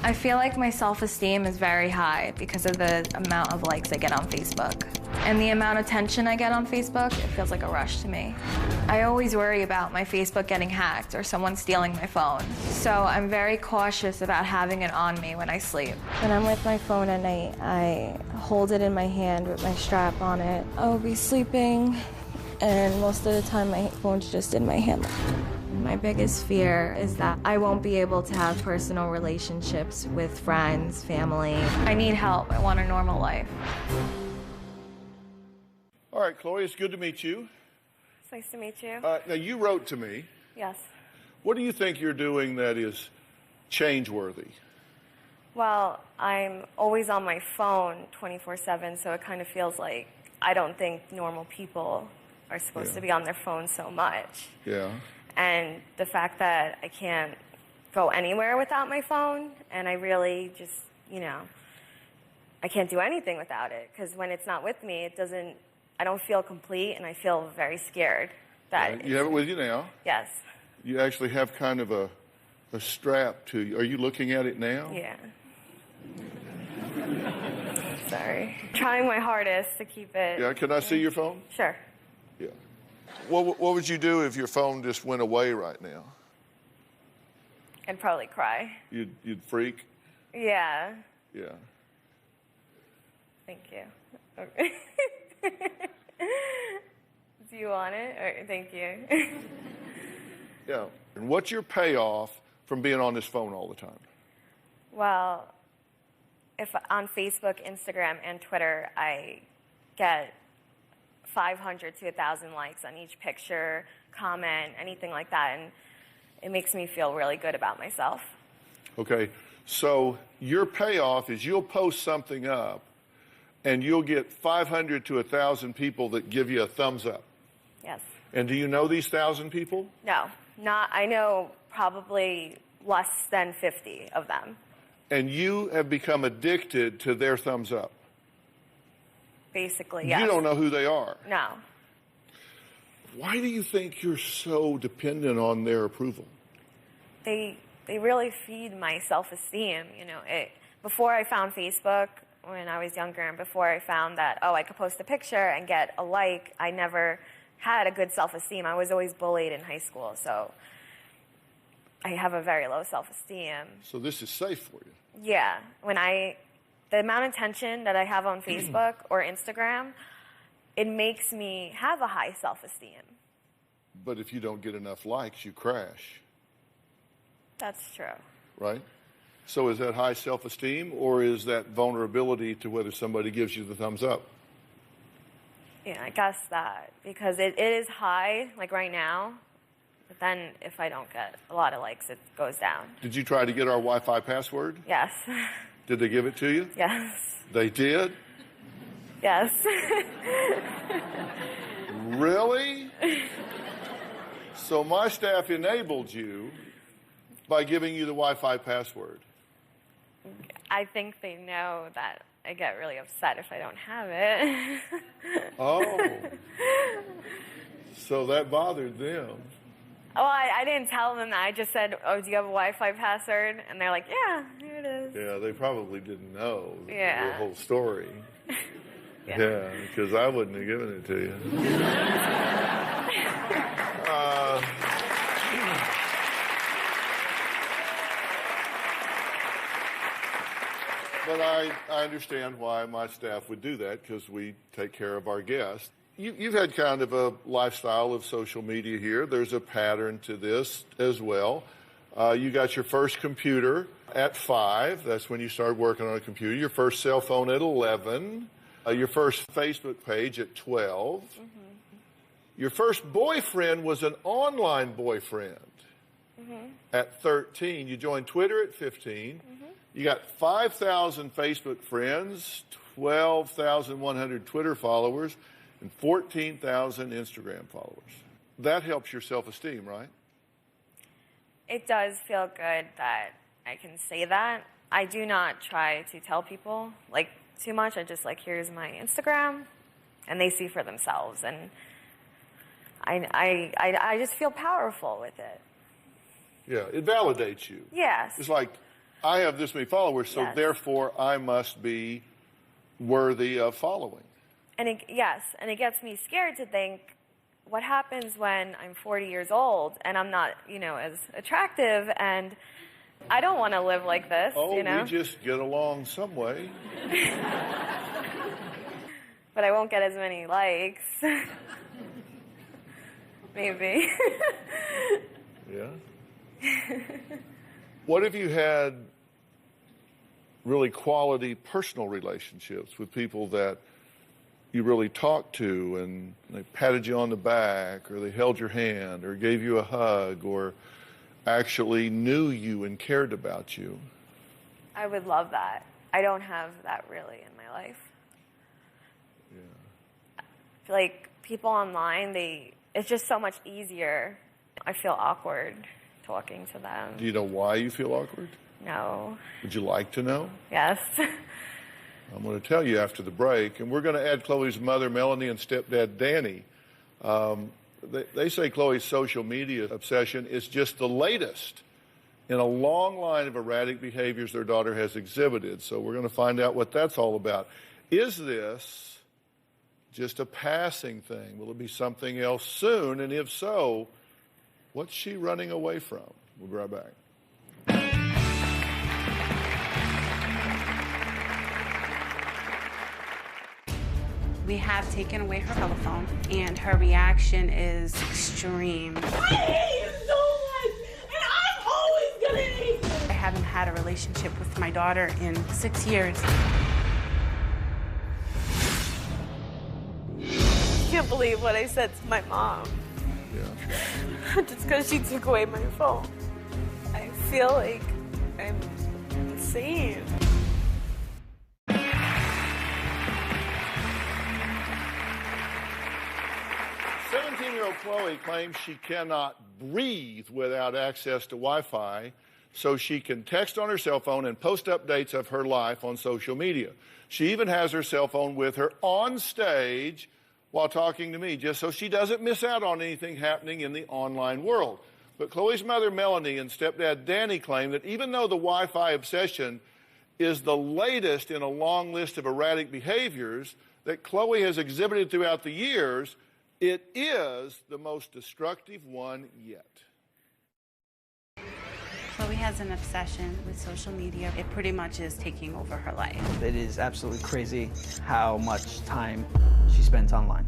I feel like my self-esteem is very high because of the amount of likes I get on Facebook. And the amount of attention I get on Facebook, it feels like a rush to me. I always worry about my Facebook getting hacked or someone stealing my phone. So I'm very cautious about having it on me when I sleep. When I'm with my phone at night, I hold it in my hand with my strap on it. I'll be sleeping, and most of the time my phone's just in my hand. My biggest fear is that I won't be able to have personal relationships with friends, family. I need help. I want a normal life. All right, Chloe, it's good to meet you. It's nice to meet you. Now, you wrote to me. Yes. What do you think you're doing that is change-worthy? Well, I'm always on my phone 24/7, so it kind of feels like I don't think normal people are supposed to be on their phone so much. Yeah. And the fact that I can't go anywhere without my phone, and I really just, I can't do anything without it, because when it's not with me, I don't feel complete, and I feel very scared. That you have it with you now? Yes. You actually have kind of a strap to you. Are you looking at it now? Yeah. Sorry. Trying my hardest to keep it. Yeah, can I see your phone? Sure. Yeah. What would you do if your phone just went away right now? I'd probably cry. You'd freak? Yeah. Yeah. Thank you. Okay. Do you want it? Or, thank you. Yeah. And what's your payoff from being on this phone all the time? Well, if on Facebook, Instagram, and Twitter, I get 500 to 1,000 likes on each picture, comment, anything like that, and it makes me feel really good about myself. Okay, so your payoff is you'll post something up and you'll get 500 to 1,000 people that give you a thumbs up. Yes. And do you know these 1,000 people? No, I know probably less than 50 of them. And you have become addicted to their thumbs up? Basically, yes. You don't know who they are? No. Why do you think you're so dependent on their approval? They really feed my self-esteem. Before I found Facebook, when I was younger, and before I found that, I could post a picture and get a like, I never had a good self-esteem. I was always bullied in high school, so I have a very low self-esteem. So this is safe for you? The amount of attention that I have on Facebook or Instagram, it makes me have a high self-esteem. But if you don't get enough likes, you crash. That's true. Right? So is that high self-esteem, or is that vulnerability to whether somebody gives you the thumbs up? Yeah, I guess that, because it is high, like right now, but then if I don't get a lot of likes, it goes down. Did you try to get our Wi-Fi password? Yes. Did they give it to you? Yes. They did? Yes. Really? So my staff enabled you by giving you the Wi-Fi password. I think they know that I get really upset if I don't have it. Oh. So that bothered them. Well, I didn't tell them that. I just said, oh, do you have a Wi-Fi password? And they're like, yeah, here it is. Yeah, they probably didn't know the whole story. Yeah, because I wouldn't have given it to you. But I understand why my staff would do that, because we take care of our guests. You've had kind of a lifestyle of social media here. There's a pattern to this as well. You got your first computer at 5. That's when you started working on a computer. Your first cell phone at 11. Your first Facebook page at 12. Mm-hmm. Your first boyfriend was an online boyfriend at 13. You joined Twitter at 15. You got 5,000 Facebook friends, 12,100 Twitter followers, and 14,000 Instagram followers. That helps your self-esteem, right? It does feel good that I can say that. I do not try to tell people, like, too much. I just, like, here's my Instagram, and they see for themselves. And I just feel powerful with it. Yeah, it validates you. Yes. It's like, I have this many followers, so therefore I must be worthy of following. And it gets me scared to think, what happens when I'm 40 years old and I'm not, as attractive, and I don't want to live like this, we just get along some way. But I won't get as many likes. Maybe. Yeah. What if you had really quality personal relationships with people that you really talked to, and they patted you on the back, or they held your hand, or gave you a hug, or actually knew you and cared about you? I would love that. I don't have that really in my life. Yeah. I feel like people online, it's just so much easier. I feel awkward talking to them. Do you know why you feel awkward? No. Would you like to know? Yes. I'm going to tell you after the break, and we're going to add Chloe's mother, Melanie, and stepdad, Danny. They say Chloe's social media obsession is just the latest in a long line of erratic behaviors their daughter has exhibited. So we're going to find out what that's all about. Is this just a passing thing? Will it be something else soon? And if so, what's she running away from? We'll be right back. We have taken away her telephone, and her reaction is extreme. I hate you so much, and I'm always gonna hate you. I haven't had a relationship with my daughter in 6 years. I can't believe what I said to my mom. Yeah. Just because she took away my phone. I feel like I'm insane. 17-year-old Chloe claims she cannot breathe without access to Wi-Fi, so she can text on her cell phone and post updates of her life on social media. She even has her cell phone with her on stage while talking to me, just so she doesn't miss out on anything happening in the online world. But Chloe's mother, Melanie, and stepdad, Danny, claim that even though the Wi-Fi obsession is the latest in a long list of erratic behaviors that Chloe has exhibited throughout the years, it is the most destructive one yet. Chloe has an obsession with social media. It pretty much is taking over her life. It is absolutely crazy how much time she spends online.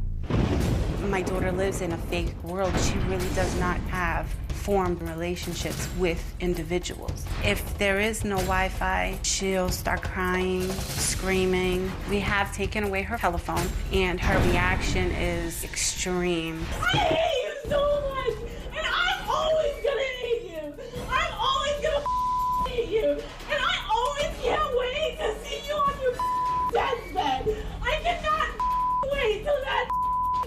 My daughter lives in a fake world. She really does not have formed relationships with individuals. If there is no Wi-Fi, she'll start crying, screaming. We have taken away her telephone, and her reaction is extreme. I hate you so much, and I'm always gonna hate you. I'm always gonna hate you, and I always can't wait to see you on your deathbed. I cannot wait till that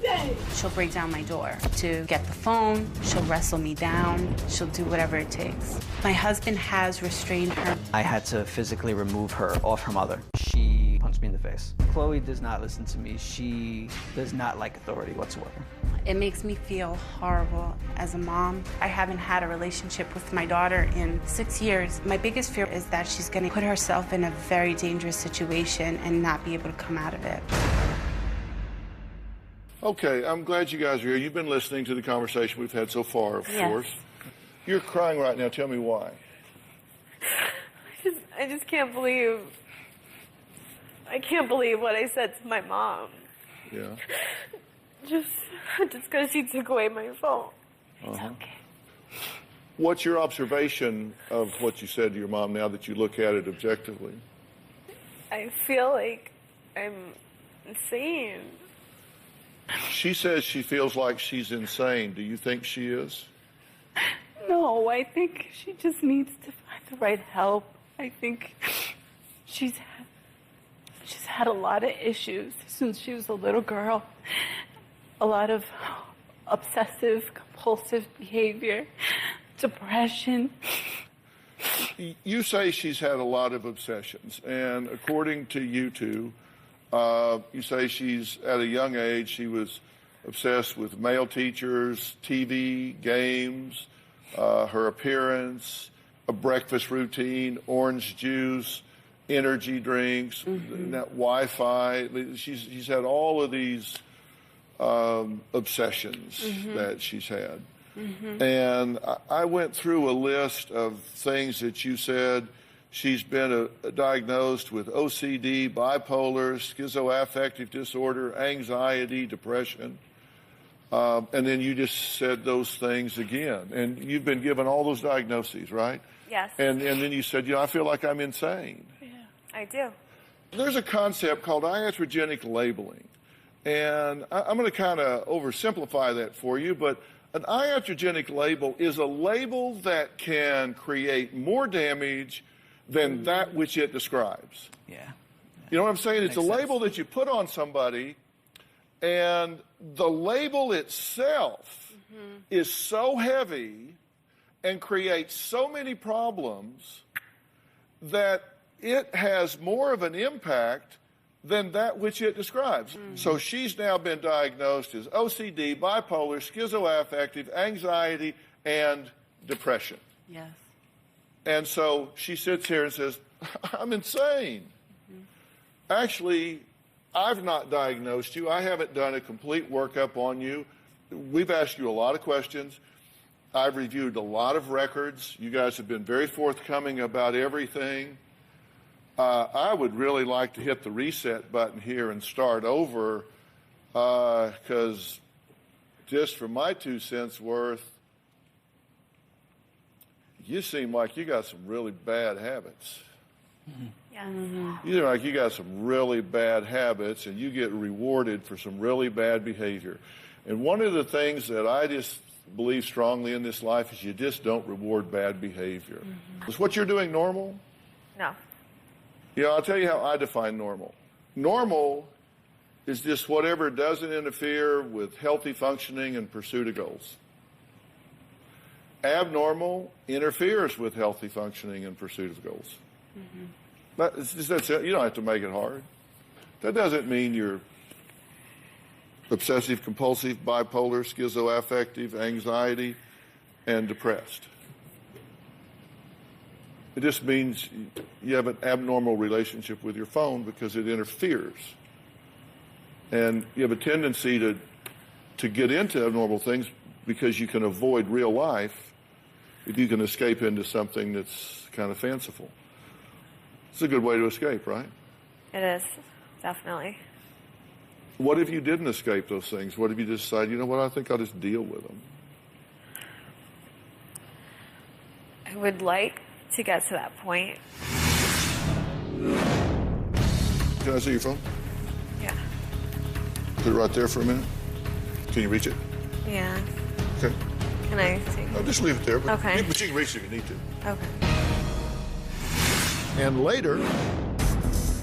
day. She'll break down my door to get the phone. She'll wrestle me down. She'll do whatever it takes. My husband has restrained her. I had to physically remove her off her mother. She punched me in the face. Chloe does not listen to me. She does not like authority whatsoever. It makes me feel horrible as a mom. I haven't had a relationship with my daughter in 6 years. My biggest fear is that she's going to put herself in a very dangerous situation and not be able to come out of it. Okay, I'm glad you guys are here. You've been listening to the conversation we've had so far, of course. You're crying right now. Tell me why. I just can't believe. I can't believe what I said to my mom. Yeah. Just because she took away my phone. Uh-huh. What's your observation of what you said to your mom now that you look at it objectively? I feel like I'm insane. She says she feels like she's insane. Do you think she is? No, I think she just needs to find the right help. I think she's had a lot of issues since she was a little girl. A lot of obsessive, compulsive behavior, depression. You say she's had a lot of obsessions, and according to you two, you say she's, at a young age, she was obsessed with male teachers, TV, games, her appearance, a breakfast routine, orange juice, energy drinks, that Wi-Fi. She's had all of these obsessions that she's had. And I went through a list of things that you said. She's been diagnosed with OCD, bipolar, schizoaffective disorder, anxiety, depression. And then you just said those things again. And you've been given all those diagnoses, right? Yes. And then you said, I feel like I'm insane. Yeah, I do. There's a concept called iatrogenic labeling. And I'm going to kind of oversimplify that for you, but an iatrogenic label is a label that can create more damage than that which it describes. Yeah. You know what I'm saying? It's a label that you put on somebody, and the label itself is so heavy and creates so many problems that it has more of an impact than that which it describes. So she's now been diagnosed as OCD, bipolar, schizoaffective, anxiety, and depression. Yes. And so she sits here and says, I'm insane. Actually, I've not diagnosed you. I haven't done a complete workup on you. We've asked you a lot of questions. I've reviewed a lot of records. You guys have been very forthcoming about everything. I would really like to hit the reset button here and start over, because just for my 2 cents worth, you seem like you got some really bad habits. Yeah. You seem like you got some really bad habits, and you get rewarded for some really bad behavior. And one of the things that I just believe strongly in this life is you just don't reward bad behavior. Is what you're doing normal? No. Yeah, I'll tell you how I define normal. Normal is just whatever doesn't interfere with healthy functioning and pursuit of goals. Abnormal interferes with healthy functioning and pursuit of goals. That's it. You don't have to make it hard. That doesn't mean you're obsessive compulsive, bipolar, schizoaffective, anxiety, and depressed. It just means you have an abnormal relationship with your phone because it interferes. And you have a tendency to get into abnormal things because you can avoid real life. if you can escape into something that's kind of fanciful. It's a good way to escape, right? It is, definitely. What if you didn't escape those things? What if you decide, you know what, I think I'll just deal with them? I would like to get to that point. Can I see your phone? Yeah. Put it right there for a minute. Can you reach it? Yeah. Okay. Can I take No, just leave it there. But, Okay. But you can reach it if you need to. Okay. And later,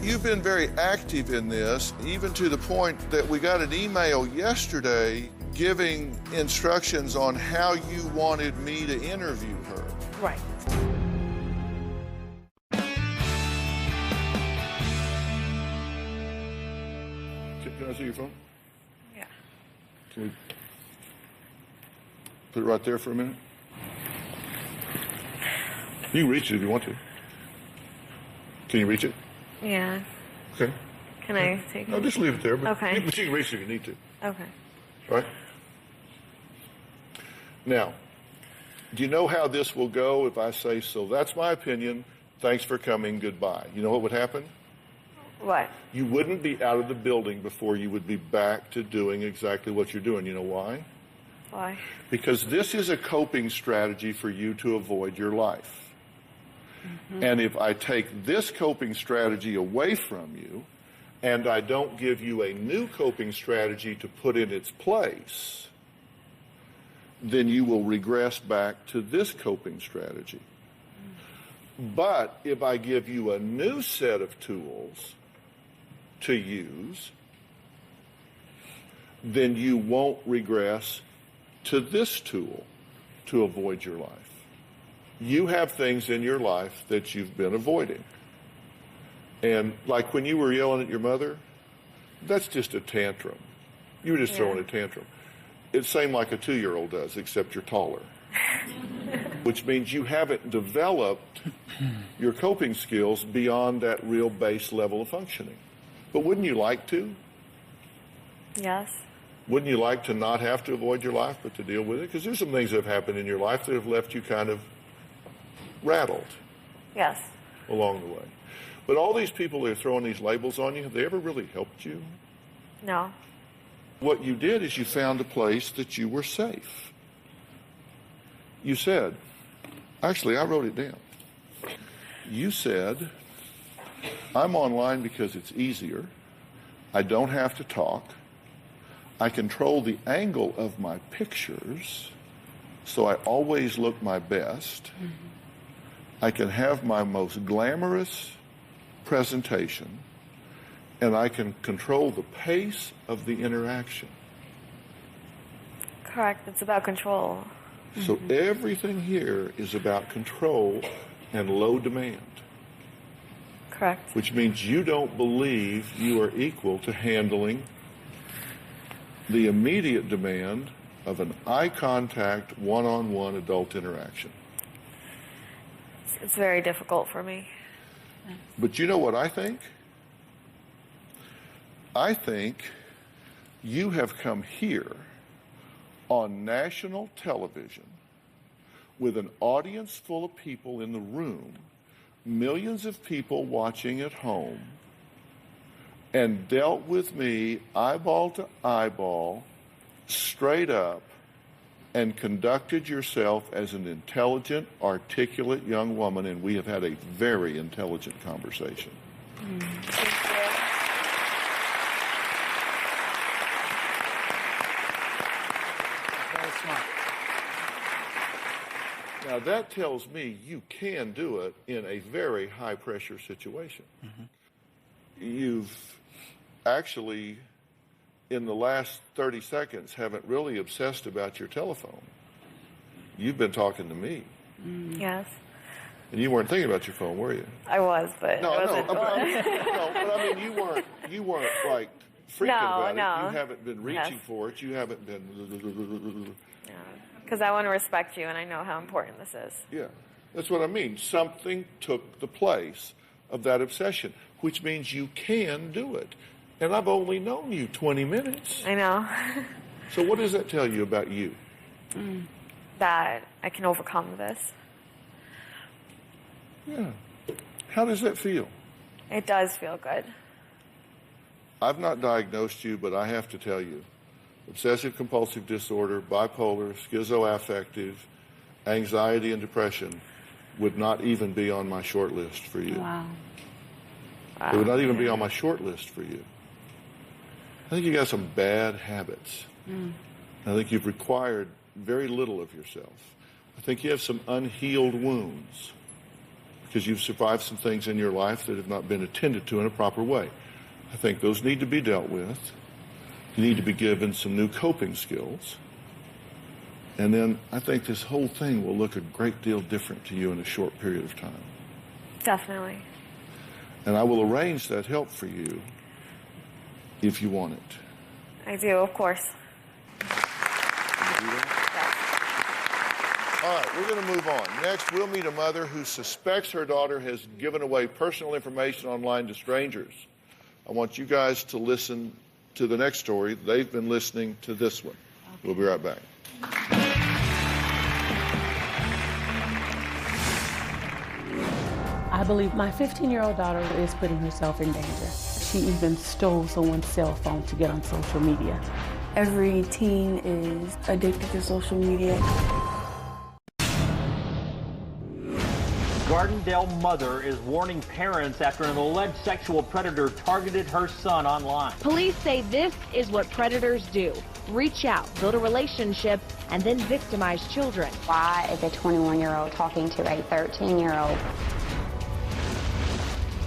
you've been very active in this, even to the point that we got an email yesterday giving instructions on how you wanted me to interview her. Right. Can I see your phone? Yeah. Can we put it right there for a minute? You can reach it if you want to. Can you reach it? Yeah. Okay. Can I take No, it? just leave it there. But Okay. But you can reach it if you need to. Okay. Right? Now, do you know how this will go if I say, so that's my opinion, thanks for coming, goodbye? You know what would happen? What? You wouldn't be out of the building before you would be back to doing exactly what you're doing. You know why? Why? Because this is a coping strategy for you to avoid your life. And if I take this coping strategy away from you, and I don't give you a new coping strategy to put in its place, then you will regress back to this coping strategy. But if I give you a new set of tools to use, then you won't regress to this tool to avoid your life. You have things in your life that you've been avoiding. And like when you were yelling at your mother, that's just a tantrum. You were just throwing a tantrum. It's the same like a 2-year-old does, except you're taller. Which means you haven't developed your coping skills beyond that real base level of functioning. But wouldn't you like to? Yes. Wouldn't you like to not have to avoid your life, but to deal with it? Because there's some things that have happened in your life that have left you kind of rattled. Yes. Along the way. But all these people that are throwing these labels on you, have they ever really helped you? No. What you did is you found a place that you were safe. You said, actually, I wrote it down. You said, I'm online because it's easier. I don't have to talk. I control the angle of my pictures, so I always look my best. I can have my most glamorous presentation, and I can control the pace of the interaction. Correct. It's about control. So everything here is about control and low demand. Correct. Which means you don't believe you are equal to handling the immediate demand of an eye contact, one-on-one adult interaction. It's very difficult for me. But you know what I think? I think you have come here on national television with an audience full of people in the room, millions of people watching at home, and dealt with me eyeball to eyeball, straight up, and conducted yourself as an intelligent, articulate young woman, and we have had a very intelligent conversation. Thank you. Very smart. Now that tells me you can do it in a very high-pressure situation. You've actually, in the last 30 seconds, haven't really obsessed about your telephone. You've been talking to me. Yes. And you weren't thinking about your phone, were you? I was, but No, it wasn't. but I mean, you weren't like freaking about it. No. You haven't been reaching for it. You haven't been. Because I want to respect you, and I know how important this is. Yeah, that's what I mean. Something took the place of that obsession, which means you can do it. And I've only known you 20 minutes. I know. So what does that tell you about you? that I can overcome this. Yeah. How does that feel? It does feel good. I've not diagnosed you, but I have to tell you, obsessive compulsive disorder, bipolar, schizoaffective, anxiety, and depression would not even be on my short list for you. Wow. It would not even be on my short list for you. I think you got some bad habits. I think you've required very little of yourself. I think you have some unhealed wounds because you've survived some things in your life that have not been attended to in a proper way. I think those need to be dealt with. You need to be given some new coping skills. And then I think this whole thing will look a great deal different to you in a short period of time. Definitely. And I will arrange that help for you if you want it. I do, of course. All right, we're going to move on. Next, we'll meet a mother who suspects her daughter has given away personal information online to strangers. I want you guys to listen to the next story. They've been listening to this one. We'll be right back. I believe my 15-year-old daughter is putting herself in danger. She even stole someone's cell phone to get on social media. Every teen is addicted to social media. Gardendale mother is warning parents after an alleged sexual predator targeted her son online. Police say this is what predators do. Reach out, build a relationship, and then victimize children. Why is a 21-year-old talking to a 13-year-old?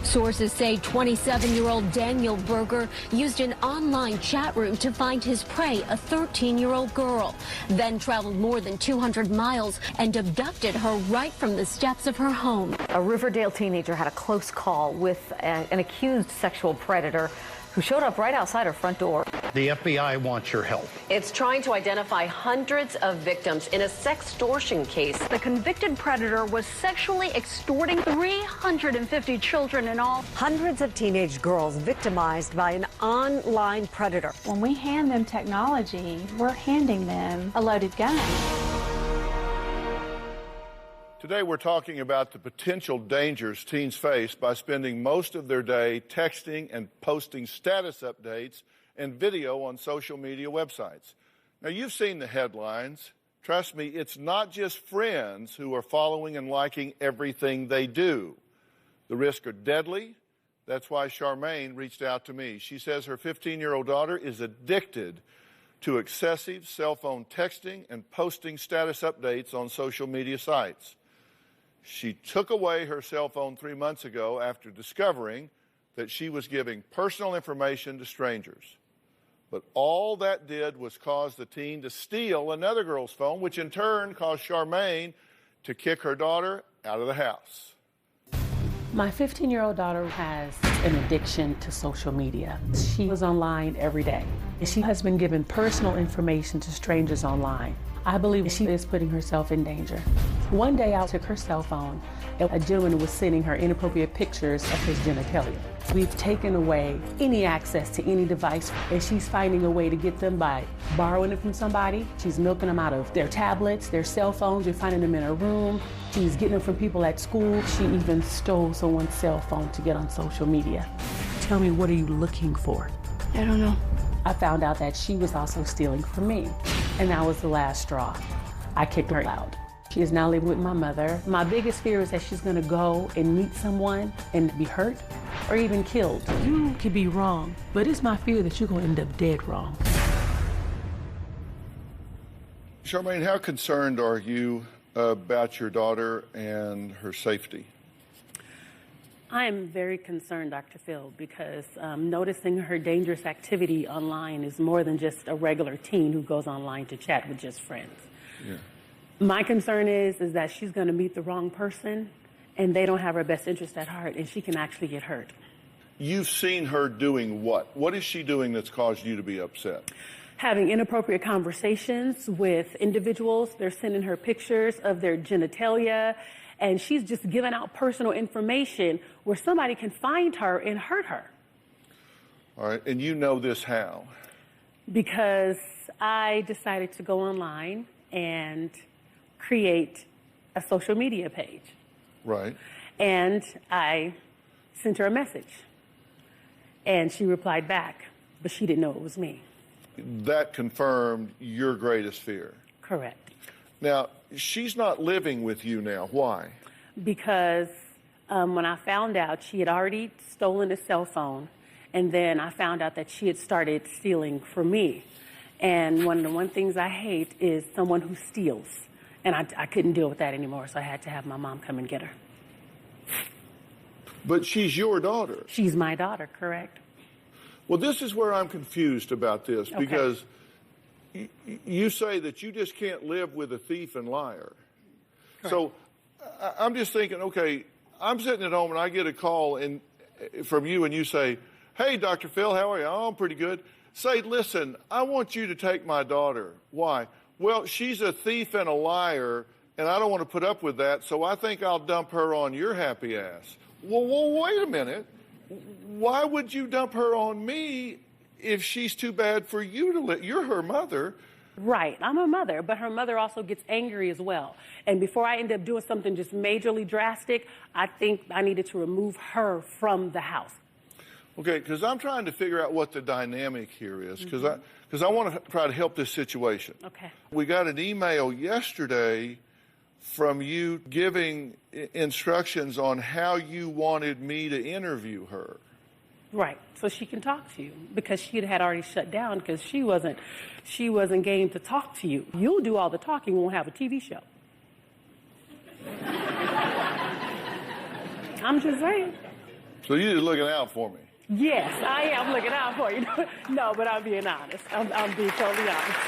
Sources say 27-year-old Daniel Berger used an online chat room to find his prey, a 13-year-old girl, then traveled more than 200 miles and abducted her right from the steps of her home. A Riverdale teenager had a close call with an accused sexual predator who showed up right outside her front door. The FBI wants your help. It's trying to identify hundreds of victims in a sextortion case. The convicted predator was sexually extorting 350 children in all. Hundreds of teenage girls victimized by an online predator. When we hand them technology, we're handing them a loaded gun. Today we're talking about the potential dangers teens face by spending most of their day texting and posting status updates and video on social media websites. Now, you've seen the headlines. Trust me, it's not just friends who are following and liking everything they do. The risks are deadly. That's why Charmaine reached out to me. She says her 15-year-old daughter is addicted to excessive cell phone texting and posting status updates on social media sites. She took away her cell phone 3 months ago after discovering that she was giving personal information to strangers. But all that did was cause the teen to steal another girl's phone, which in turn caused Charmaine to kick her daughter out of the house. My 15-year-old daughter has an addiction to social media. She is online every day. She has been given personal information to strangers online. I believe she is putting herself in danger. One day I took her cell phone and a gentleman was sending her inappropriate pictures of his genitalia. We've taken away any access to any device, and she's finding a way to get them by borrowing it from somebody. She's milking them out of their tablets, their cell phones. You're finding them in her room. She's getting them from people at school. She even stole someone's cell phone to get on social media. Tell me, what are you looking for? I don't know. I found out that she was also stealing from me, and that was the last straw. I kicked her out. She is now living with my mother. My biggest fear is that she's gonna go and meet someone and be hurt or even killed. You could be wrong, but it's my fear that you're gonna end up dead wrong. Charmaine, how concerned are you about your daughter and her safety? I am very concerned, Dr. Phill, because noticing her dangerous activity online is more than just a regular teen who goes online to chat with just friends. Yeah. My concern is that she's going to meet the wrong person, and they don't have her best interest at heart, and she can actually get hurt. You've seen her doing what? What is she doing that's caused you to be upset? Having inappropriate conversations with individuals. They're sending her pictures of their genitalia, and she's just giving out personal information where somebody can find her and hurt her. All right, and you know this how? Because I decided to go online and create a social media page. Right. And I sent her a message. And she replied back, but she didn't know it was me. That confirmed your greatest fear. Correct. Now, she's not living with you now. Why? Because when I found out, she had already stolen a cell phone, and then I found out that she had started stealing from me. And one of the things I hate is someone who steals. And I couldn't deal with that anymore, so I had to have my mom come and get her. But she's your daughter. She's my daughter, correct. Well, this is where I'm confused about this, Okay. because you say that you just can't live with a thief and liar. Correct. So I'm just thinking, okay, I'm sitting at home and I get a call from you and you say, hey, Dr. Phill, how are you? Oh, I'm pretty good. Say, listen, I want you to take my daughter. Why? Well, she's a thief and a liar, and I don't want to put up with that, so I think I'll dump her on your happy ass. Well, wait a minute. Why would you dump her on me if she's too bad for you to live? You're her mother. Right, I'm a mother, but her mother also gets angry as well. And before I end up doing something just majorly drastic, I think I needed to remove her from the house. Okay, because I'm trying to figure out what the dynamic here is, because I want to try to help this situation. Okay. We got an email yesterday from you giving instructions on how you wanted me to interview her. Right, so she can talk to you, because she had already shut down because she wasn't game to talk to you. You'll do all the talking, won't have a TV show. I'm just saying. So you're just looking out for me. Yes, I am looking out for you. No, but I'm being honest. I'm being totally honest.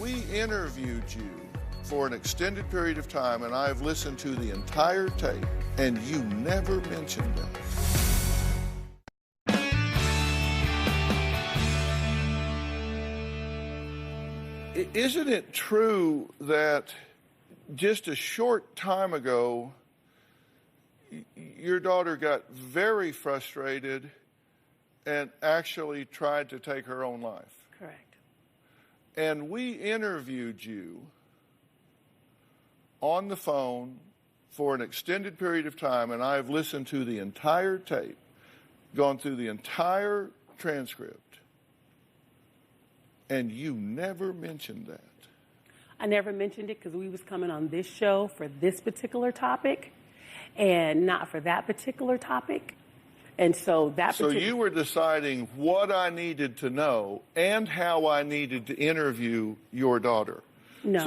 We interviewed you for an extended period of time, and I've listened to the entire tape, and you never mentioned it. Isn't it true that just a short time ago, your daughter got very frustrated and actually tried to take her own life? Correct. And we interviewed you on the phone for an extended period of time, and I've listened to the entire tape, gone through the entire transcript, and you never mentioned that. I never mentioned it because we was coming on this show for this particular topic and not for that particular topic. And so So you were deciding what I needed to know and how I needed to interview your daughter. No.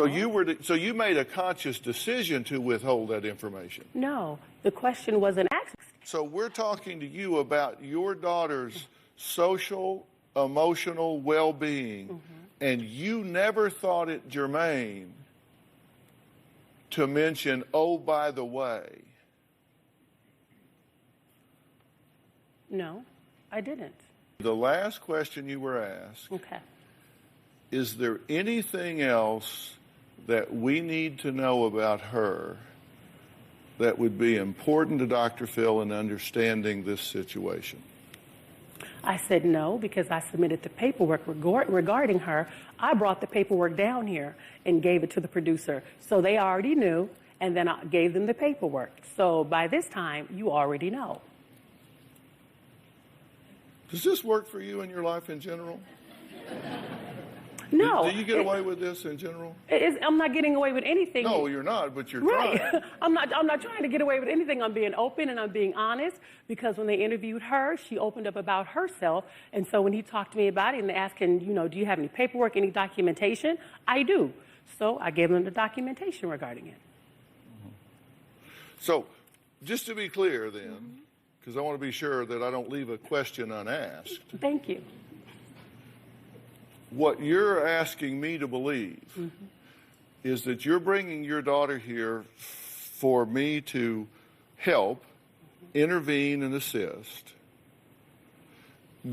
So you made a conscious decision to withhold that information. No, the question wasn't asked. So we're talking to you about your daughter's social, emotional well-being, and you never thought it germane to mention, oh, by the way. No, I didn't. The last question you were asked, Okay. is there anything else that we need to know about her that would be important to Dr. Phill in understanding this situation? I said no because I submitted the paperwork regarding her. I brought the paperwork down here and gave it to the producer. So they already knew, and then I gave them the paperwork. So by this time, you already know. Does this work for you in your life in general? No. Do you get away with this in general? I'm not getting away with anything. No, you're not, but you're right. trying. I'm not trying to get away with anything. I'm being open and I'm being honest, because when they interviewed her, she opened up about herself. And so when he talked to me about it and they asked him, do you have any paperwork, any documentation? I do. So I gave them the documentation regarding it. So just to be clear then, because I want to be sure that I don't leave a question unasked. Thank you. What you're asking me to believe is that you're bringing your daughter here for me to help, intervene, and assist,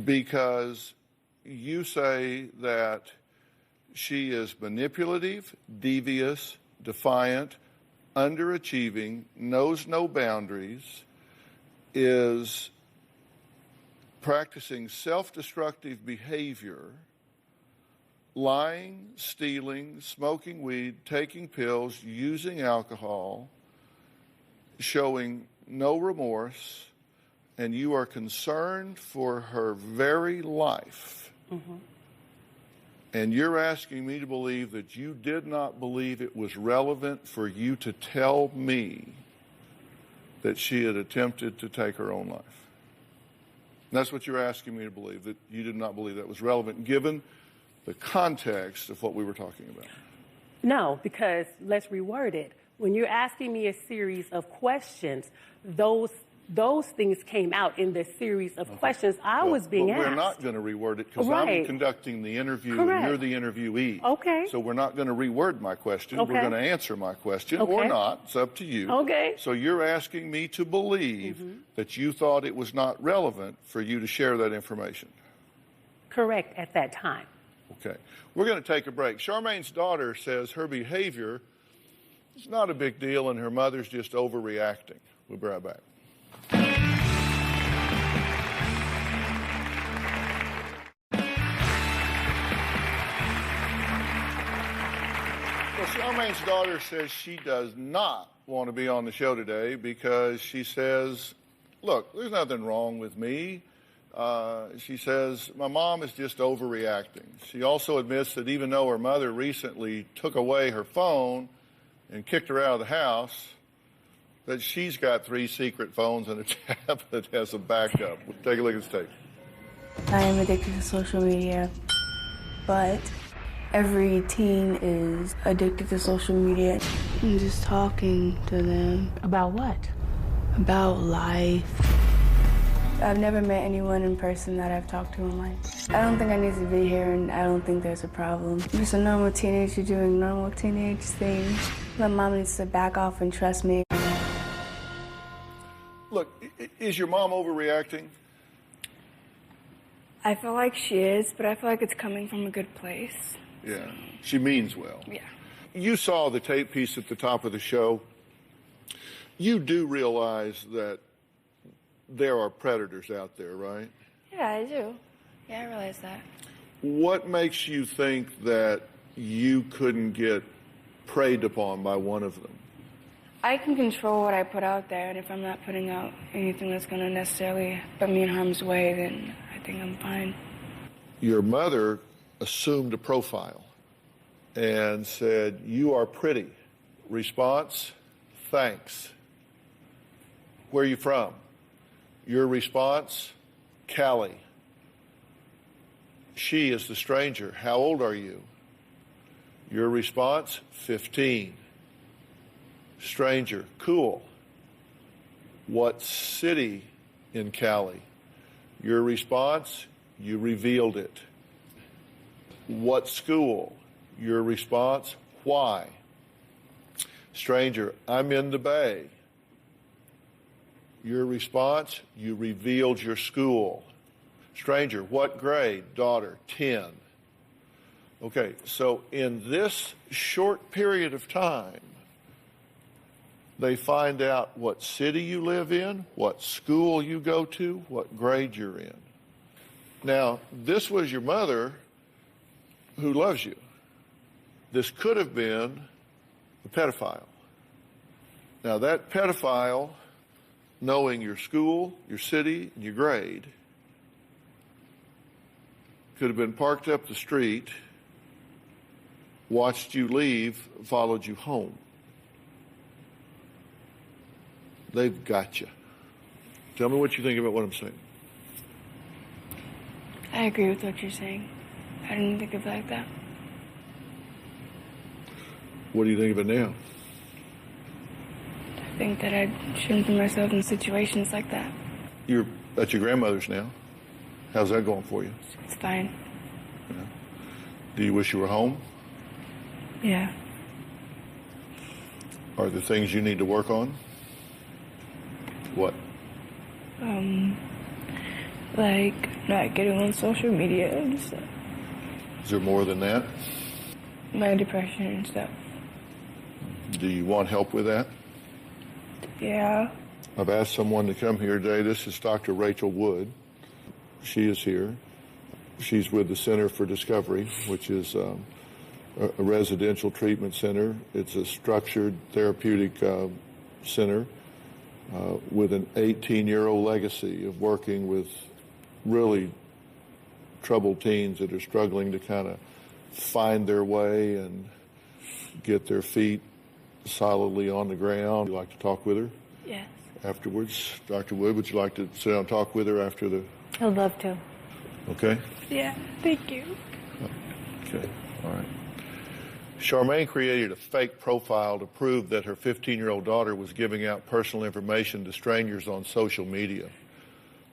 because you say that she is manipulative, devious, defiant, underachieving, knows no boundaries, is practicing self-destructive behavior, lying, stealing, smoking weed, taking pills, using alcohol, showing no remorse, and you are concerned for her very life. And you're asking me to believe that you did not believe it was relevant for you to tell me that she had attempted to take her own life. And that's what you're asking me to believe, that you did not believe that was relevant, given the context of what we were talking about. No, because let's reword it. When you're asking me a series of questions, those things came out in the series of questions I was being asked. We're not going to reword it because I'm conducting the interview and you're the interviewee. Okay. So we're not going to reword my question. Okay. We're going to answer my question Okay. or not. It's up to you. Okay. So you're asking me to believe that you thought it was not relevant for you to share that information. Correct, at that time. Okay. We're going to take a break. Charmaine's daughter says her behavior is not a big deal and her mother's just overreacting. We'll be right back. Well, Charmaine's daughter says she does not want to be on the show today because she says, look, there's nothing wrong with me. She says, my mom is just overreacting. She also admits that even though her mother recently took away her phone and kicked her out of the house, that she's got 3 secret phones and a tablet as a backup. Take a look at this tape. I am addicted to social media, but every teen is addicted to social media. I'm just talking to them. About what? About life. I've never met anyone in person that I've talked to in life. I don't think I need to be here, and I don't think there's a problem. I'm just a normal teenager doing normal teenage things. My mom needs to back off and trust me. Look, is your mom overreacting? I feel like she is, but I feel like it's coming from a good place. Yeah, she means well. Yeah. You saw the tape piece at the top of the show. You do realize that there are predators out there, right? Yeah, I do. Yeah, I realize that. What makes you think that you couldn't get preyed upon by one of them? I can control what I put out there, and if I'm not putting out anything that's going to necessarily put me in harm's way, then I think I'm fine. Your mother assumed a profile and said, you are pretty. Response, thanks. Where are you from? Your response, Cali. She is the stranger. How old are you? Your response, 15. Stranger, cool. What city in Cali? Your response, you revealed it. What school? Your response, why? Stranger, I'm in the Bay. Your response, you revealed your school. Stranger, what grade? Daughter, 10. Okay, so in this short period of time, they find out what city you live in, what school you go to, what grade you're in. Now, this was your mother who loves you. This could have been a pedophile. Now, that pedophile, knowing your school, your city, and your grade, could have been parked up the street, watched you leave, followed you home. They've got you. Tell me what you think about what I'm saying. I agree with what you're saying. I didn't think of it like that. What do you think of it now? I think that I shouldn't put myself in situations like that. You're at your grandmother's now. How's that going for you? It's fine. Yeah. Do you wish you were home? Yeah. Are there things you need to work on? What? Like not getting on social media and stuff. Is there more than that? My depression and stuff. Do you want help with that? Yeah. I've asked someone to come here today. This is Dr. Rachel Wood. She is here. She's with the Center for Discovery, which is a residential treatment center. It's a structured therapeutic center with an 18-year-old legacy of working with really troubled teens that are struggling to kind of find their way and get their feet solidly on the ground. Would you like to talk with her? Yes. Afterwards? Dr. Wood, would you like to sit down and talk with her after the... I'd love to. Okay? Yeah, thank you. Okay, all right. Charmaine created a fake profile to prove that her 15-year-old daughter was giving out personal information to strangers on social media.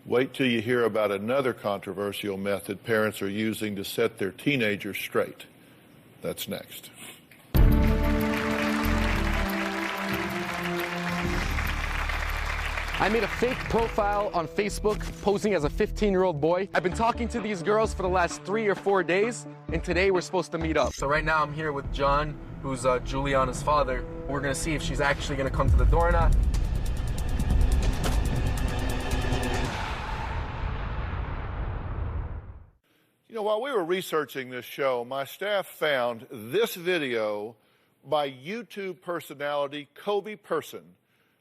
Wait till you hear about another controversial method parents are using to set their teenagers straight. That's next. I made a fake profile on Facebook posing as a 15-year-old boy. I've been talking to these girls for the last 3 or 4 days, and today we're supposed to meet up. So right now I'm here with John, who's Juliana's father. We're gonna see if she's actually gonna come to the door or not. You know, while we were researching this show, my staff found this video by YouTube personality Kobe Person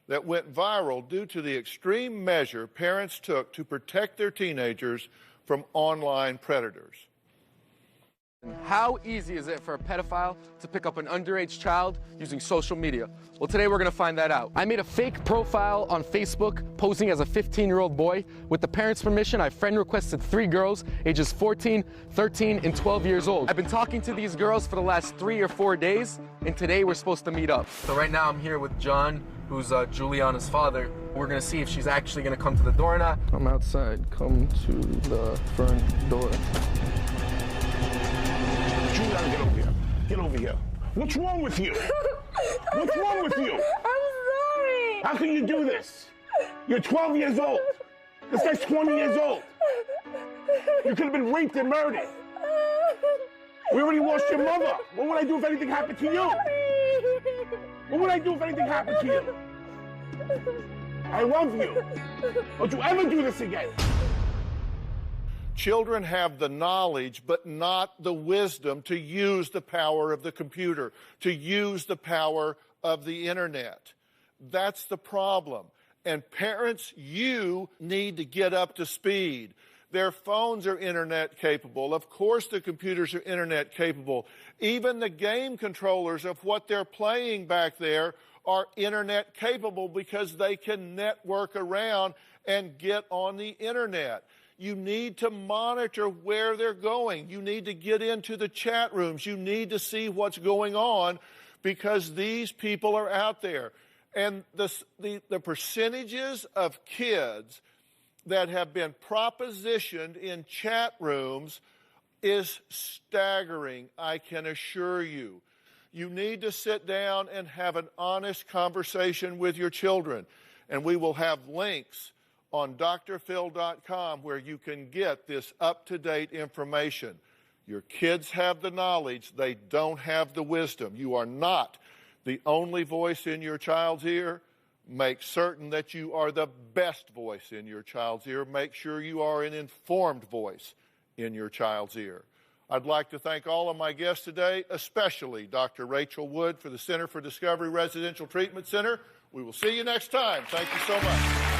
that went viral due to the extreme measure parents took to protect their teenagers from online predators. How easy is it for a pedophile to pick up an underage child using social media? Well, today we're gonna find that out. I made a fake profile on Facebook posing as a 15-year-old boy. With the parents' permission, I friend requested 3 girls, ages 14, 13, and 12 years old. I've been talking to these girls for the last 3 or 4 days, and today we're supposed to meet up. So right now I'm here with John, who's Juliana's father. We're gonna see if she's actually gonna come to the door or not. I'm outside, come to the front door. Juliana, get over here. Get over here. What's wrong with you? What's wrong with you? I'm sorry. How can you do this? You're 12 years old. This guy's 20 years old. You could have been raped and murdered. We already lost your mother. What would I do if anything happened to you? What would I do if anything happened to you? I love you. Don't you ever do this again. Children have the knowledge, but not the wisdom to use the power of the computer, to use the power of the internet. That's the problem. And parents, you need to get up to speed. Their phones are internet capable. Of course the computers are internet capable. Even the game controllers of what they're playing back there are internet capable because they can network around and get on the internet. You need to monitor where they're going. You need to get into the chat rooms. You need to see what's going on because these people are out there. And the percentages of kids that have been propositioned in chat rooms is staggering, I can assure you. You need to sit down and have an honest conversation with your children. And we will have links on drphill.com where you can get this up-to-date information. Your kids have the knowledge, they don't have the wisdom. You are not the only voice in your child's ear. Make certain that you are the best voice in your child's ear. Make sure you are an informed voice in your child's ear. I'd like to thank all of my guests today, especially Dr. Rachel Wood for the Center for Discovery Residential Treatment Center. We will see you next time. Thank you so much.